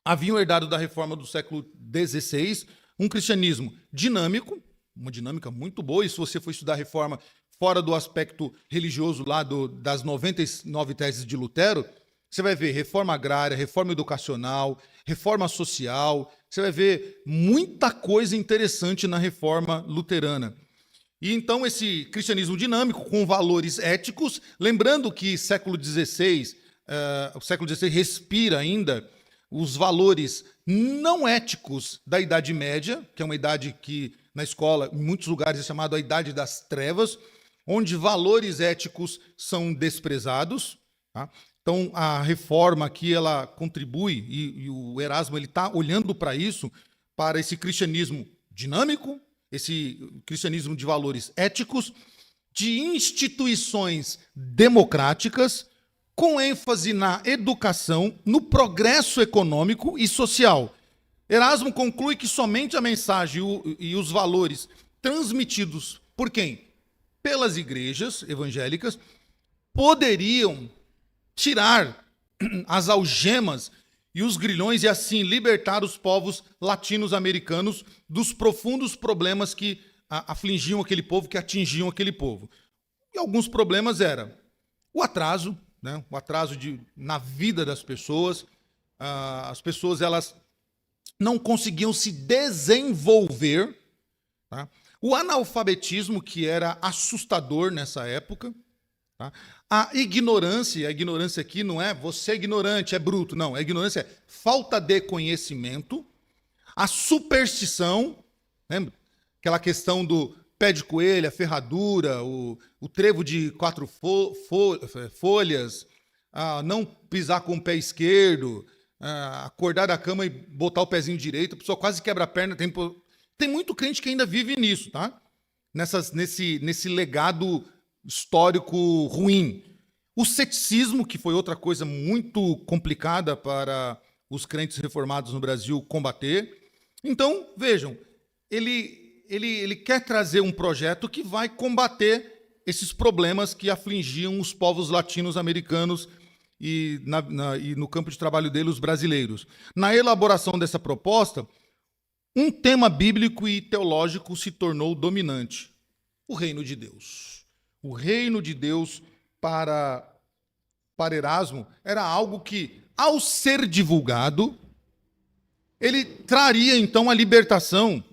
haviam herdado da reforma do século XVI um cristianismo dinâmico, uma dinâmica muito boa, e se você for estudar a reforma fora do aspecto religioso lá das 99 teses de Lutero, você vai ver reforma agrária, reforma educacional, reforma social, você vai ver muita coisa interessante na reforma luterana. E então esse cristianismo dinâmico, com valores éticos, lembrando que o século XVI respira ainda os valores não éticos da Idade Média, que é uma idade que na escola, em muitos lugares, é chamada a Idade das Trevas, onde valores éticos são desprezados. Tá? Então, a reforma aqui, ela contribui, e o Erasmo está olhando para isso, para esse cristianismo dinâmico, esse cristianismo de valores éticos, de instituições democráticas, com ênfase na educação, no progresso econômico e social. Erasmo conclui que somente a mensagem e os valores transmitidos por quem? Pelas igrejas evangélicas poderiam tirar as algemas e os grilhões e assim libertar os povos latinos-americanos dos profundos problemas que afligiam aquele povo, que atingiam aquele povo. E alguns problemas eram o atraso, né? O atraso na vida das pessoas. As pessoas elas não conseguiam se desenvolver. Tá? O analfabetismo, que era assustador nessa época. Tá? A ignorância aqui não é você é ignorante, é bruto. Não, a ignorância é falta de conhecimento. A superstição, lembra? Aquela questão do pé de coelho, a ferradura, o trevo de 4 folhas, não pisar com o pé esquerdo, acordar da cama e botar o pezinho direito, a pessoa quase quebra a perna. Tem muito crente que ainda vive nisso, tá? Nesse legado histórico ruim. O ceticismo, que foi outra coisa muito complicada para os crentes reformados no Brasil combater. Então, vejam, ele quer trazer um projeto que vai combater esses problemas que afligiam os povos latinos-americanos e no campo de trabalho dele, os brasileiros. Na elaboração dessa proposta, um tema bíblico e teológico se tornou dominante: o reino de Deus. O reino de Deus para Erasmo era algo que, ao ser divulgado, ele traria então a libertação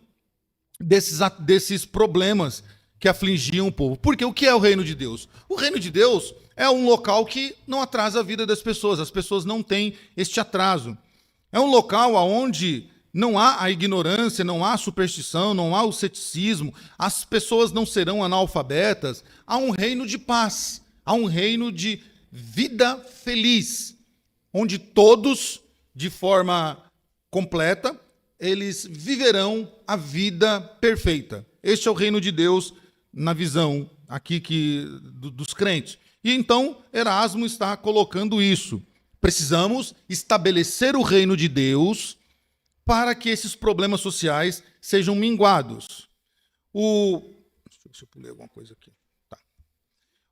desses problemas que afligiam o povo. Porque o que é o reino de Deus? O reino de Deus é um local que não atrasa a vida das pessoas. As pessoas não têm este atraso. É um local onde não há a ignorância, não há a superstição, não há o ceticismo. As pessoas não serão analfabetas. Há um reino de paz. Há um reino de vida feliz, onde todos, de forma completa, eles viverão a vida perfeita. Este é o reino de Deus na visão aqui dos crentes. E então Erasmo está colocando isso. Precisamos estabelecer o reino de Deus para que esses problemas sociais sejam minguados. Deixa eu ver se eu pulei alguma coisa aqui. Tá.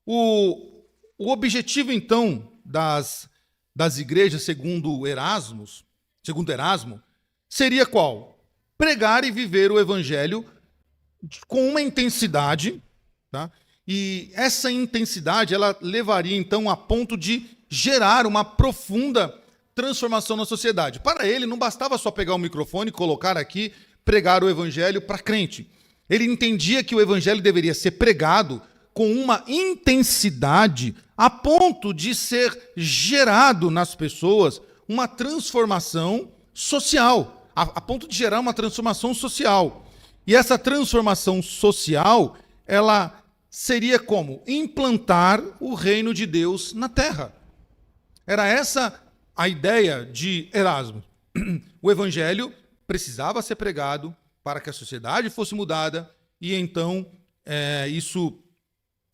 O objetivo, então, das igrejas, segundo Erasmo, seria qual? Pregar e viver o evangelho com uma intensidade, tá? E essa intensidade, ela levaria, então, a ponto de gerar uma profunda transformação na sociedade. Para ele, não bastava só pegar o microfone, colocar aqui, pregar o evangelho para crente. Ele entendia que o evangelho deveria ser pregado com uma intensidade a ponto de ser gerado nas pessoas uma transformação social, a ponto de gerar uma transformação social. E essa transformação social, ela seria como? Implantar o reino de Deus na terra. Era essa a ideia de Erasmo. O evangelho precisava ser pregado para que a sociedade fosse mudada, e então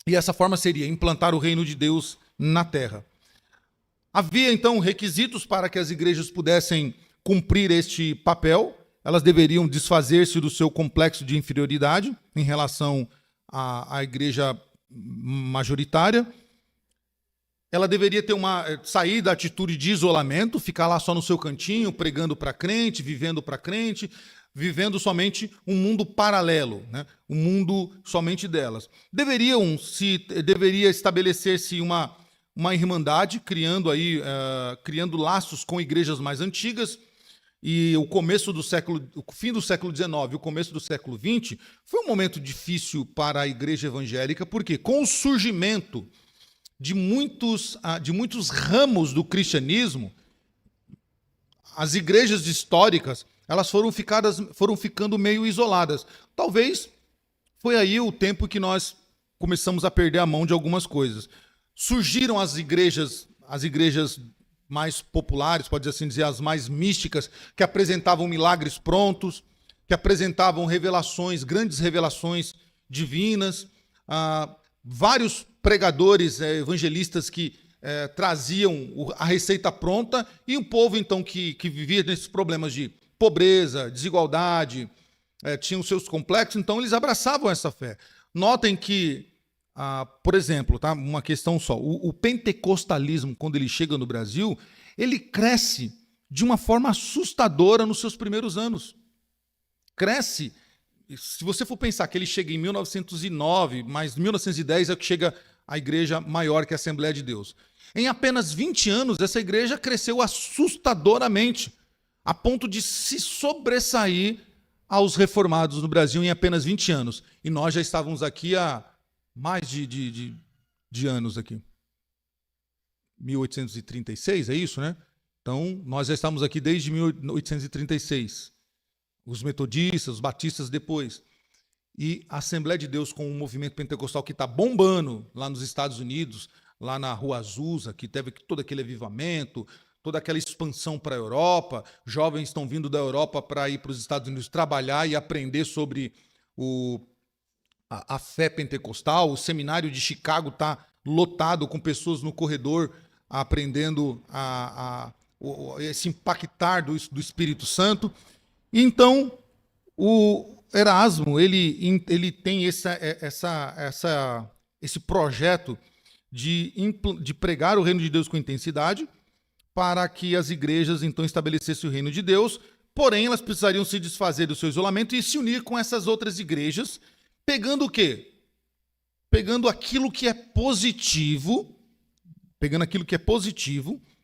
e essa forma seria implantar o reino de Deus na terra. Havia, então, requisitos para que as igrejas pudessem cumprir este papel. Elas deveriam desfazer-se do seu complexo de inferioridade em relação à igreja majoritária. Ela deveria sair da atitude de isolamento, ficar lá só no seu cantinho, pregando para crente, vivendo somente um mundo paralelo, né? Um mundo somente delas. Deveria estabelecer-se uma irmandade, criando laços com igrejas mais antigas. E o fim do século XIX e o começo do século XX foi um momento difícil para a igreja evangélica, porque com o surgimento de muitos ramos do cristianismo, as igrejas históricas, elas foram ficando meio isoladas. Talvez foi aí o tempo que nós começamos a perder a mão de algumas coisas. Surgiram as igrejas mais populares, pode assim dizer, as mais místicas, que apresentavam milagres prontos, que apresentavam grandes revelações divinas, vários pregadores, evangelistas que traziam a receita pronta, e um povo, então, que vivia nesses problemas de pobreza, desigualdade, tinham seus complexos, então eles abraçavam essa fé. Notem que, por exemplo, tá, uma questão só, o pentecostalismo, quando ele chega no Brasil, ele cresce de uma forma assustadora nos seus primeiros anos. Cresce, se você for pensar que ele chega em 1909, mas em 1910 é que chega a igreja maior que a Assembleia de Deus. Em apenas 20 anos, essa igreja cresceu assustadoramente, a ponto de se sobressair aos reformados no Brasil em apenas 20 anos. E nós já estávamos aqui há mais de anos aqui. 1836, é isso, né? Então, nós já estamos aqui desde 1836. os metodistas, os batistas depois. E a Assembleia de Deus, com o movimento pentecostal que está bombando lá nos Estados Unidos, lá na Rua Azusa, que teve todo aquele avivamento, toda aquela expansão para a Europa, jovens estão vindo da Europa para ir para os Estados Unidos trabalhar e aprender sobre a fé pentecostal. O seminário de Chicago está lotado com pessoas no corredor aprendendo esse impactar do Espírito Santo. Então, o Erasmo ele tem esse projeto de pregar o reino de Deus com intensidade, para que as igrejas então estabelecessem o reino de Deus, porém elas precisariam se desfazer do seu isolamento e se unir com essas outras igrejas, pegando o quê? Pegando aquilo que é positivo,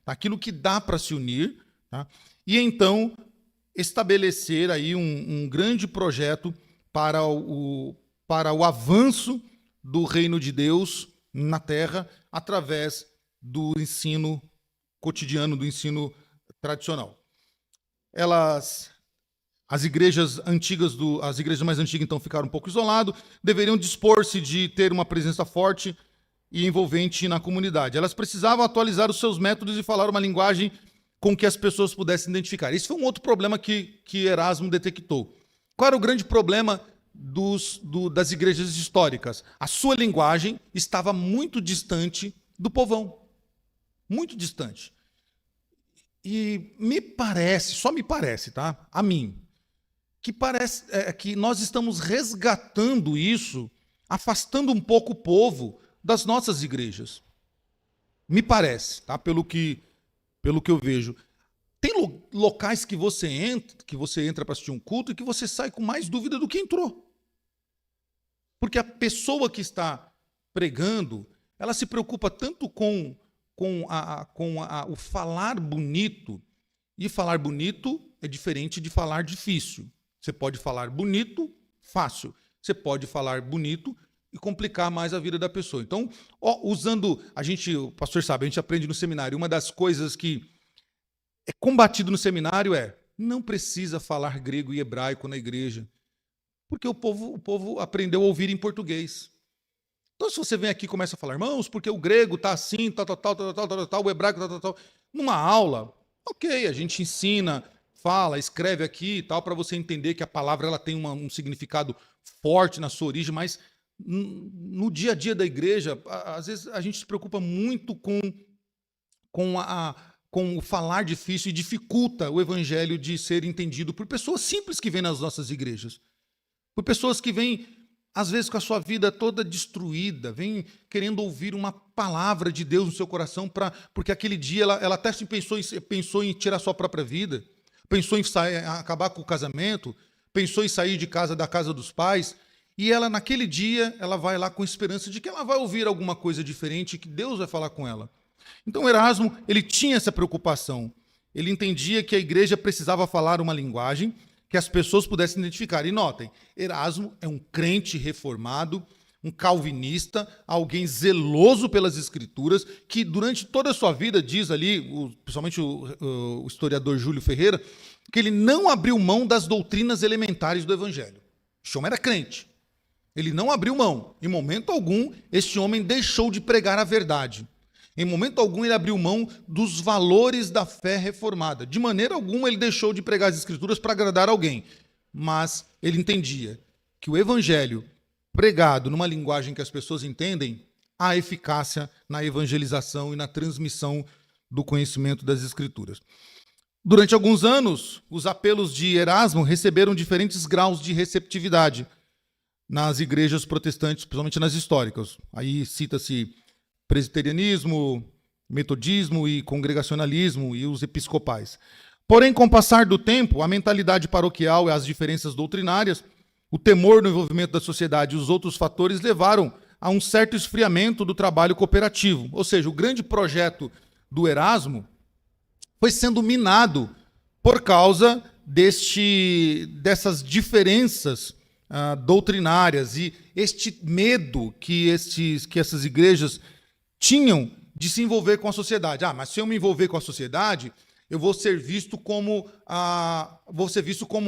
aquilo que dá para se unir, tá? E então estabelecer aí um grande projeto para o avanço do reino de Deus na Terra através do ensino cotidiano, do ensino tradicional. As igrejas mais antigas então ficaram um pouco isoladas, deveriam dispor-se de ter uma presença forte e envolvente na comunidade. Elas precisavam atualizar os seus métodos e falar uma linguagem com que as pessoas pudessem identificar. Esse foi um outro problema que Erasmo detectou. Qual era o grande problema das igrejas históricas? A sua linguagem estava muito distante do povão. Muito distante. E só me parece, tá? A mim, que nós estamos resgatando isso, afastando um pouco o povo das nossas igrejas. Me parece, tá? Pelo que eu vejo. Tem locais que você entra para assistir um culto e que você sai com mais dúvida do que entrou. Porque a pessoa que está pregando, ela se preocupa tanto com o falar bonito, e falar bonito é diferente de falar difícil. Você pode falar bonito, fácil. Você pode falar bonito e complicar mais a vida da pessoa. Então, o pastor sabe, a gente aprende no seminário, uma das coisas que é combatido no seminário não precisa falar grego e hebraico na igreja, porque o povo aprendeu a ouvir em português. Então, se você vem aqui e começa a falar, irmãos, porque o grego está assim, tal, o hebraico, tal. Numa aula, ok, a gente ensina, fala, escreve aqui e tal, para você entender que a palavra ela tem um significado forte na sua origem, mas no dia a dia da igreja, às vezes a gente se preocupa muito com o falar difícil e dificulta o evangelho de ser entendido por pessoas simples que vêm nas nossas igrejas. Por pessoas que vêm, às vezes, com a sua vida toda destruída, vêm querendo ouvir uma palavra de Deus no seu coração, porque aquele dia ela até pensou em tirar sua própria vida, pensou em acabar com o casamento, pensou em sair da casa dos pais, e ela, naquele dia, ela vai lá com esperança de que ela vai ouvir alguma coisa diferente, que Deus vai falar com ela. Então, Erasmo, ele tinha essa preocupação. Ele entendia que a igreja precisava falar uma linguagem que as pessoas pudessem identificar. E notem, Erasmo é um crente reformado, um calvinista, alguém zeloso pelas escrituras, que durante toda a sua vida, diz ali, principalmente o historiador Júlio Ferreira, que ele não abriu mão das doutrinas elementares do evangelho. Este homem era crente. Ele não abriu mão. Em momento algum, este homem deixou de pregar a verdade. Em momento algum, ele abriu mão dos valores da fé reformada. De maneira alguma, ele deixou de pregar as escrituras para agradar alguém. Mas ele entendia que o evangelho pregado numa linguagem que as pessoas entendem, há eficácia na evangelização e na transmissão do conhecimento das escrituras. Durante alguns anos, os apelos de Erasmo receberam diferentes graus de receptividade nas igrejas protestantes, principalmente nas históricas. Aí cita-se presbiterianismo, metodismo e congregacionalismo e os episcopais. Porém, com o passar do tempo, a mentalidade paroquial e as diferenças doutrinárias, o temor no envolvimento da sociedade e os outros fatores levaram a um certo esfriamento do trabalho cooperativo. Ou seja, o grande projeto do Erasmo foi sendo minado por causa dessas diferenças doutrinárias e este medo que essas igrejas tinham de se envolver com a sociedade. Mas se eu me envolver com a sociedade, eu vou ser visto como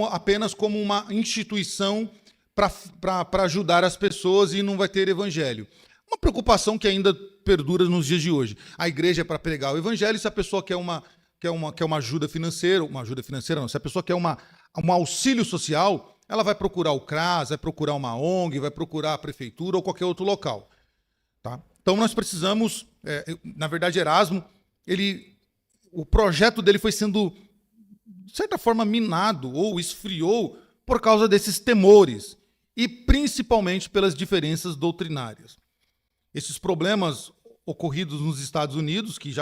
apenas como uma instituição para ajudar as pessoas e não vai ter evangelho. Uma preocupação que ainda perdura nos dias de hoje. A igreja é para pregar o evangelho, se a pessoa quer uma ajuda financeira não, se a pessoa quer um auxílio social, ela vai procurar o CRAS, vai procurar uma ONG, vai procurar a prefeitura ou qualquer outro local. Tá? Então nós precisamos, na verdade, Erasmo, o projeto dele foi sendo, de certa forma, minado ou esfriou por causa desses temores e principalmente pelas diferenças doutrinárias. Esses problemas ocorridos nos Estados Unidos, que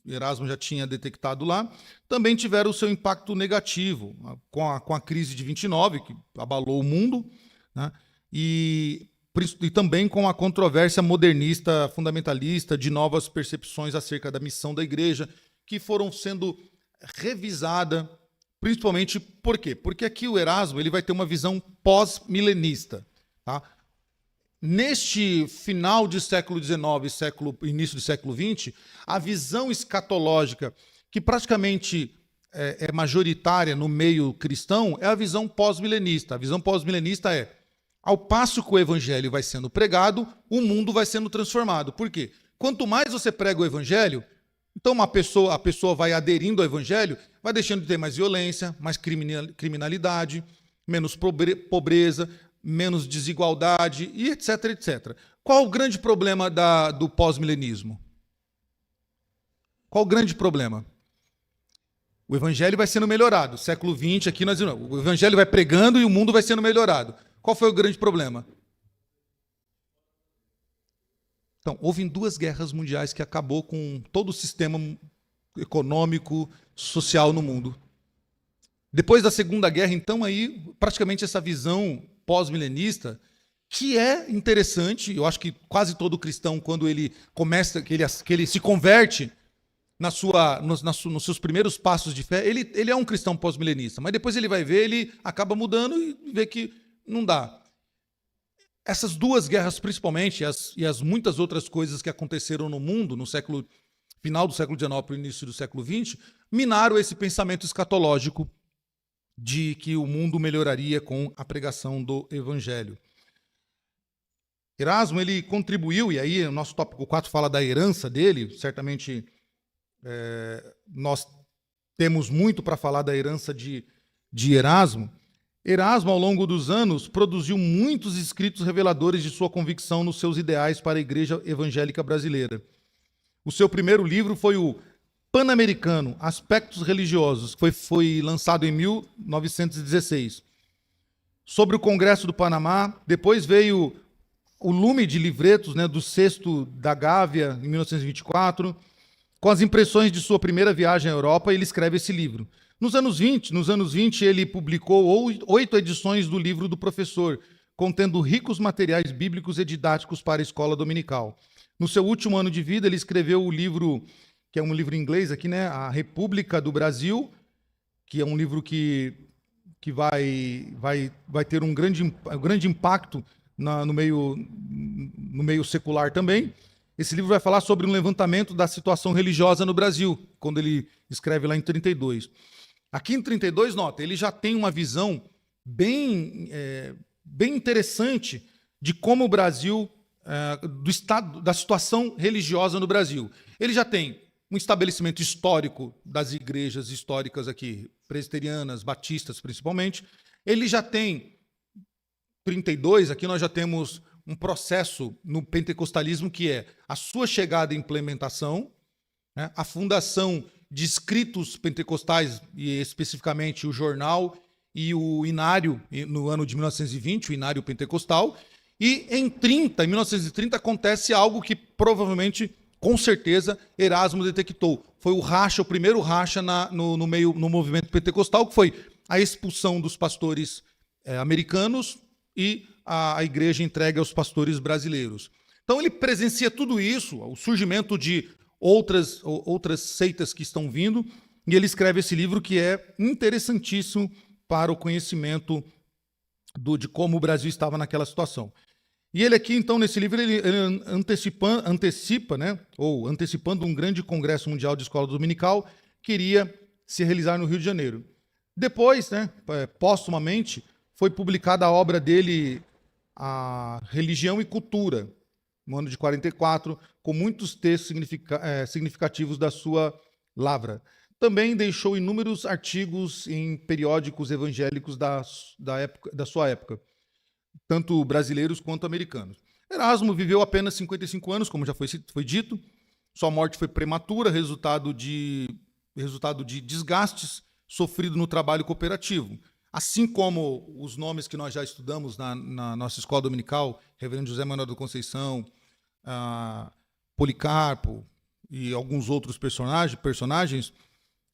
Erasmo já tinha detectado lá, também tiveram o seu impacto negativo, com a crise de 29, que abalou o mundo, né? E também com a controvérsia modernista, fundamentalista, de novas percepções acerca da missão da igreja, que foram sendo revisadas, principalmente por quê? Porque aqui o Erasmo ele vai ter uma visão pós-milenista. Tá? Neste final de século XIX, início do século XX, a visão escatológica, que praticamente é majoritária no meio cristão, é a visão pós-milenista. A visão pós-milenista é, ao passo que o evangelho vai sendo pregado, o mundo vai sendo transformado. Por quê? Quanto mais você prega o evangelho, então a pessoa vai aderindo ao evangelho, vai deixando de ter mais violência, mais criminalidade, menos pobreza, menos desigualdade, e etc, etc. Qual o grande problema do pós-milenismo? Qual o grande problema? O evangelho vai sendo melhorado. Século XX, aqui o evangelho vai pregando e o mundo vai sendo melhorado. Qual foi o grande problema? Então, houve 2 guerras mundiais que acabou com todo o sistema econômico, social no mundo. Depois da Segunda Guerra, então, aí, praticamente essa visão pós-milenista, que é interessante, eu acho que quase todo cristão, quando ele começa, que ele se converte nos seus primeiros passos de fé, ele é um cristão pós-milenista, mas depois ele vai ver, ele acaba mudando e vê que não dá. Essas 2 guerras, principalmente, e as muitas outras coisas que aconteceram no mundo no final do século XIX para o início do século XX, minaram esse pensamento escatológico de que o mundo melhoraria com a pregação do evangelho. Erasmo, ele contribuiu, e aí o nosso tópico 4 fala da herança dele, certamente nós temos muito para falar da herança de Erasmo. Erasmo, ao longo dos anos, produziu muitos escritos reveladores de sua convicção nos seus ideais para a Igreja Evangélica Brasileira. O seu primeiro livro foi o Pan-Americano, Aspectos Religiosos, que foi lançado em 1916. Sobre o Congresso do Panamá, depois veio o lume de livretos, né, do Sexto da Gávea, em 1924. Com as impressões de sua primeira viagem à Europa, ele escreve esse livro. Nos anos 20, ele publicou 8 edições do livro do professor, contendo ricos materiais bíblicos e didáticos para a escola dominical. No seu último ano de vida, ele escreveu o livro, que é um livro em inglês aqui, né? A República do Brasil, que é um livro que vai ter um grande impacto no meio secular também. Esse livro vai falar sobre um levantamento da situação religiosa no Brasil, quando ele escreve lá em 32. Aqui em 32, nota, ele já tem uma visão bem interessante de como o Brasil, do estado, da situação religiosa no Brasil. Ele já tem um estabelecimento histórico das igrejas históricas aqui, presbiterianas, batistas principalmente. Ele já tem, 32, aqui nós já temos um processo no pentecostalismo que é a sua chegada e implementação, né, a fundação de escritos pentecostais, e especificamente o jornal e o inário, no ano de 1920, o inário pentecostal, e em 1930, acontece algo que provavelmente, com certeza, Erasmo detectou. Foi o primeiro racha no movimento pentecostal, que foi a expulsão dos pastores americanos e a igreja entregue aos pastores brasileiros. Então ele presencia tudo isso, o surgimento de outras seitas que estão vindo, e ele escreve esse livro que é interessantíssimo para o conhecimento de como o Brasil estava naquela situação. E ele aqui, então, nesse livro, ele antecipa, né, ou antecipando um grande congresso mundial de escola dominical, queria se realizar no Rio de Janeiro. Depois, né, póstumamente, foi publicada a obra dele, A Religião e Cultura, no ano de 44, com muitos textos significativos da sua lavra. Também deixou inúmeros artigos em periódicos evangélicos da sua época, tanto brasileiros quanto americanos. Erasmo viveu apenas 55 anos, como já foi dito. Sua morte foi prematura, resultado de desgastes sofrido no trabalho cooperativo. Assim como os nomes que nós já estudamos na nossa escola dominical, Reverendo José Manuel da Conceição, Policarpo e alguns outros personagens,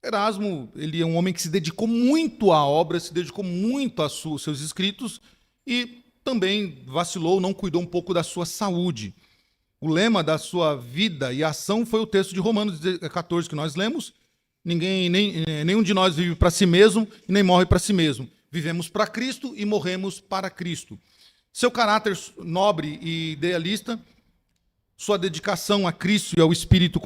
Erasmo, ele é um homem que se dedicou muito à obra, se dedicou muito aos seus escritos e também vacilou, não cuidou um pouco da sua saúde. O lema da sua vida e ação foi o texto de Romanos 14 que nós lemos. Nenhum de nós vive para si mesmo e nem morre para si mesmo. Vivemos para Cristo e morremos para Cristo. Seu caráter nobre e idealista, sua dedicação a Cristo e ao Espírito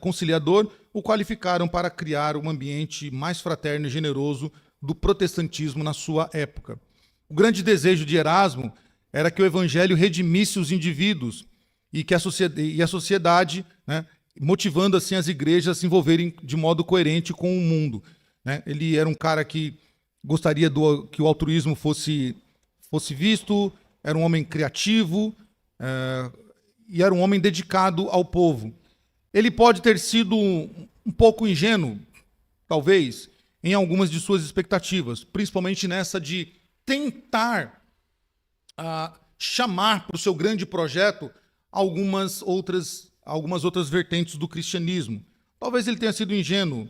conciliador o qualificaram para criar um ambiente mais fraterno e generoso do protestantismo na sua época. O grande desejo de Erasmo era que o evangelho redimisse os indivíduos e a sociedade, né, motivando assim as igrejas a se envolverem de modo coerente com o mundo. Né? Ele era um cara que gostaria que o altruísmo fosse visto, era um homem criativo e era um homem dedicado ao povo. Ele pode ter sido um pouco ingênuo, talvez, em algumas de suas expectativas, principalmente nessa de tentar chamar para o seu grande projeto algumas outras vertentes do cristianismo. Talvez ele tenha sido ingênuo,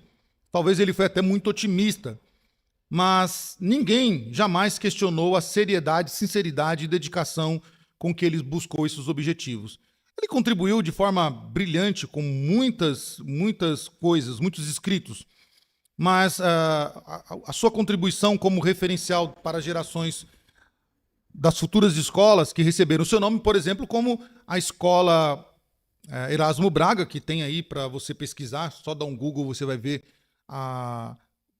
talvez ele foi até muito otimista, mas ninguém jamais questionou a seriedade, sinceridade e dedicação com que ele buscou esses objetivos. Ele contribuiu de forma brilhante com muitas coisas, muitos escritos, mas a sua contribuição como referencial para gerações das futuras escolas que receberam o seu nome, por exemplo, como a escola Erasmo Braga, que tem aí para você pesquisar, só dar um Google você vai ver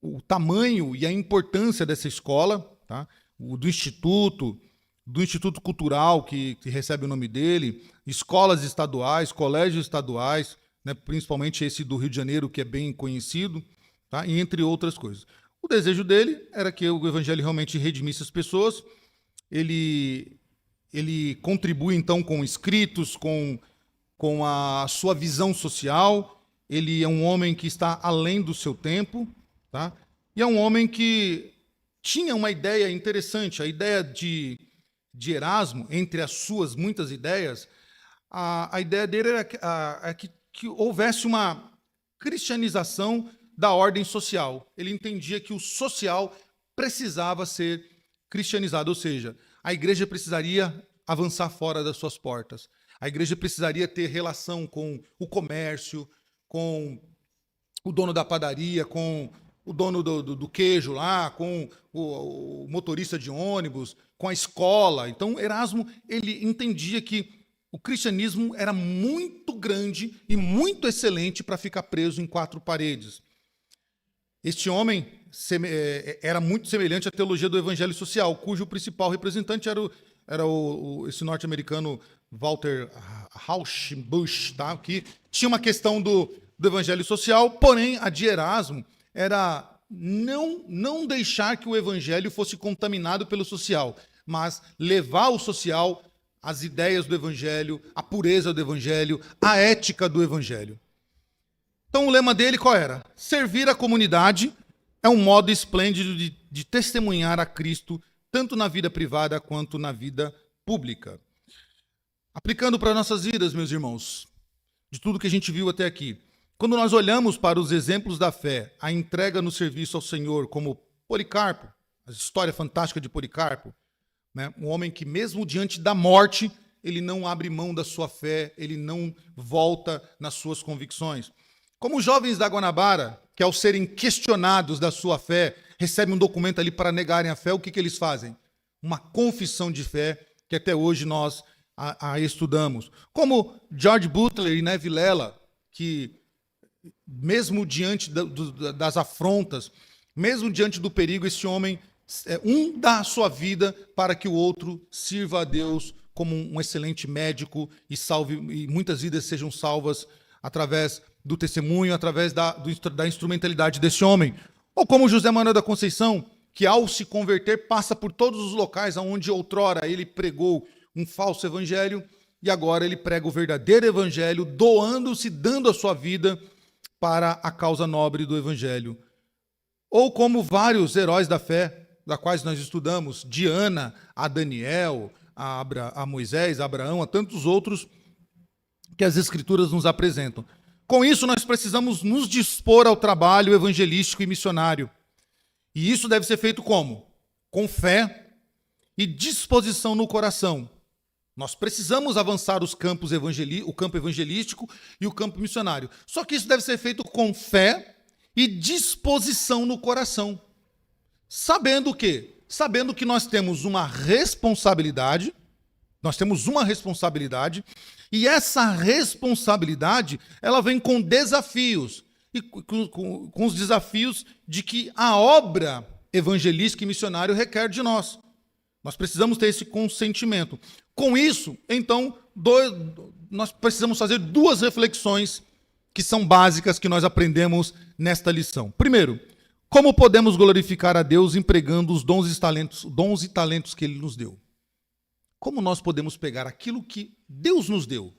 o tamanho e a importância dessa escola, tá? Do Instituto Cultural, que recebe o nome dele, escolas estaduais, colégios estaduais, né, principalmente esse do Rio de Janeiro, que é bem conhecido, tá? E entre outras coisas. O desejo dele era que o evangelho realmente redimisse as pessoas. Ele contribui, então, com escritos, com a sua visão social. Ele é um homem que está além do seu tempo, tá? E é um homem que tinha uma ideia interessante. A ideia de Erasmo, entre as suas muitas ideias, a ideia dele era que houvesse uma cristianização da ordem social. Ele entendia que o social precisava ser cristianizado, ou seja, a igreja precisaria avançar fora das suas portas. A igreja precisaria ter relação com o comércio, com o dono da padaria, com o dono do queijo lá, com o motorista de ônibus, com a escola. Então, Erasmo, ele entendia que o cristianismo era muito grande e muito excelente para ficar preso em quatro paredes. Este homem era muito semelhante à teologia do evangelho social, cujo principal representante era esse norte-americano Walter Rauschenbusch, tá? Que tinha uma questão do evangelho social, porém a de Erasmo era não deixar que o evangelho fosse contaminado pelo social, mas levar o social às ideias do evangelho, à pureza do evangelho, à ética do evangelho. Então o lema dele qual era? Servir a comunidade é um modo esplêndido de testemunhar a Cristo, tanto na vida privada quanto na vida pública. Aplicando para nossas vidas, meus irmãos, de tudo que a gente viu até aqui, quando nós olhamos para os exemplos da fé, a entrega no serviço ao Senhor, como Policarpo, a história fantástica de Policarpo, né? Um homem que mesmo diante da morte, ele não abre mão da sua fé, ele não volta nas suas convicções. Como os jovens da Guanabara, que ao serem questionados da sua fé, recebem um documento ali para negarem a fé, o que eles fazem? Uma confissão de fé, que até hoje nós a estudamos. Como George Butler e Neville Lela, que mesmo diante das afrontas, mesmo diante do perigo, esse homem, um dá a sua vida para que o outro sirva a Deus como um excelente médico e muitas vidas sejam salvas através do testemunho, através da instrumentalidade desse homem. Ou como José Manuel da Conceição, que ao se converter passa por todos os locais onde outrora ele pregou um falso evangelho e agora ele prega o verdadeiro evangelho, doando-se, dando a sua vida para a causa nobre do evangelho. Ou como vários heróis da fé, da quais nós estudamos, de Ana a Daniel, a Moisés, a Abraão, a tantos outros que as Escrituras nos apresentam. Com isso, nós precisamos nos dispor ao trabalho evangelístico e missionário. E isso deve ser feito como? Com fé e disposição no coração. Nós precisamos avançar o campo evangelístico e o campo missionário. Só que isso deve ser feito com fé e disposição no coração. Sabendo o quê? Sabendo que nós temos uma responsabilidade, e essa responsabilidade, ela vem com desafios, e com os desafios de que a obra evangelística e missionária requer de nós. Nós precisamos ter esse consentimento. Com isso, então, nós precisamos fazer duas reflexões que são básicas que nós aprendemos nesta lição. Primeiro, como podemos glorificar a Deus empregando os dons e talentos que Ele nos deu? Como nós podemos pegar aquilo que Deus nos deu,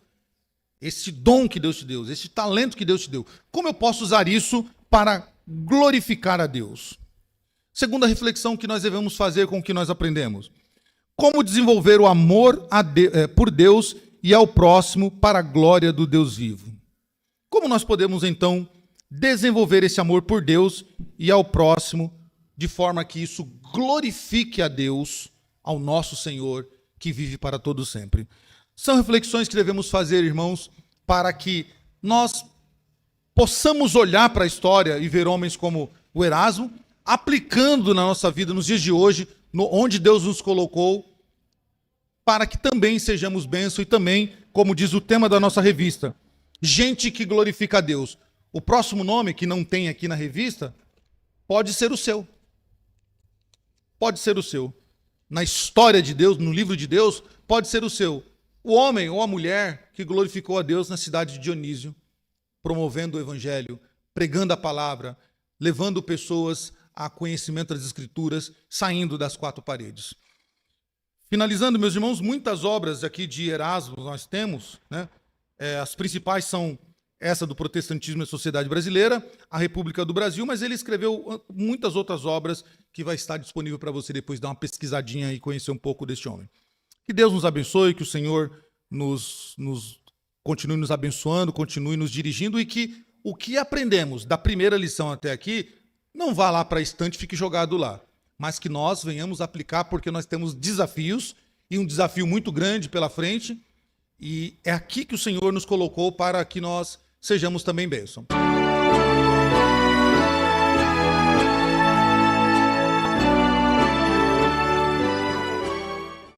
esse dom que Deus te deu, esse talento que Deus te deu, como eu posso usar isso para glorificar a Deus? Segunda reflexão que nós devemos fazer com o que nós aprendemos. Como desenvolver o amor por Deus e ao próximo para a glória do Deus vivo? Como nós podemos, então, desenvolver esse amor por Deus e ao próximo de forma que isso glorifique a Deus, ao nosso Senhor, que vive para todo sempre? São reflexões que devemos fazer, irmãos, para que nós possamos olhar para a história e ver homens como o Erasmo, aplicando na nossa vida, nos dias de hoje, onde Deus nos colocou, para que também sejamos bênção e também, como diz o tema da nossa revista, gente que glorifica a Deus. O próximo nome, que não tem aqui na revista, pode ser o seu. Pode ser o seu. Na história de Deus, no livro de Deus, pode ser o seu. O homem ou a mulher que glorificou a Deus na cidade de Dionísio, promovendo o evangelho, pregando a palavra, levando pessoas a conhecimento das Escrituras, saindo das quatro paredes. Finalizando, meus irmãos, muitas obras aqui de Erasmo nós temos, né? As principais são essa do Protestantismo e a Sociedade Brasileira, a República do Brasil, mas ele escreveu muitas outras obras que vai estar disponível para você depois dar uma pesquisadinha e conhecer um pouco deste homem. Que Deus nos abençoe, que o Senhor continue nos abençoando, continue nos dirigindo e que o que aprendemos da primeira lição até aqui não vá lá para a estante e fique jogado lá, mas que nós venhamos aplicar porque nós temos desafios e um desafio muito grande pela frente e é aqui que o Senhor nos colocou para que nós sejamos também bênção.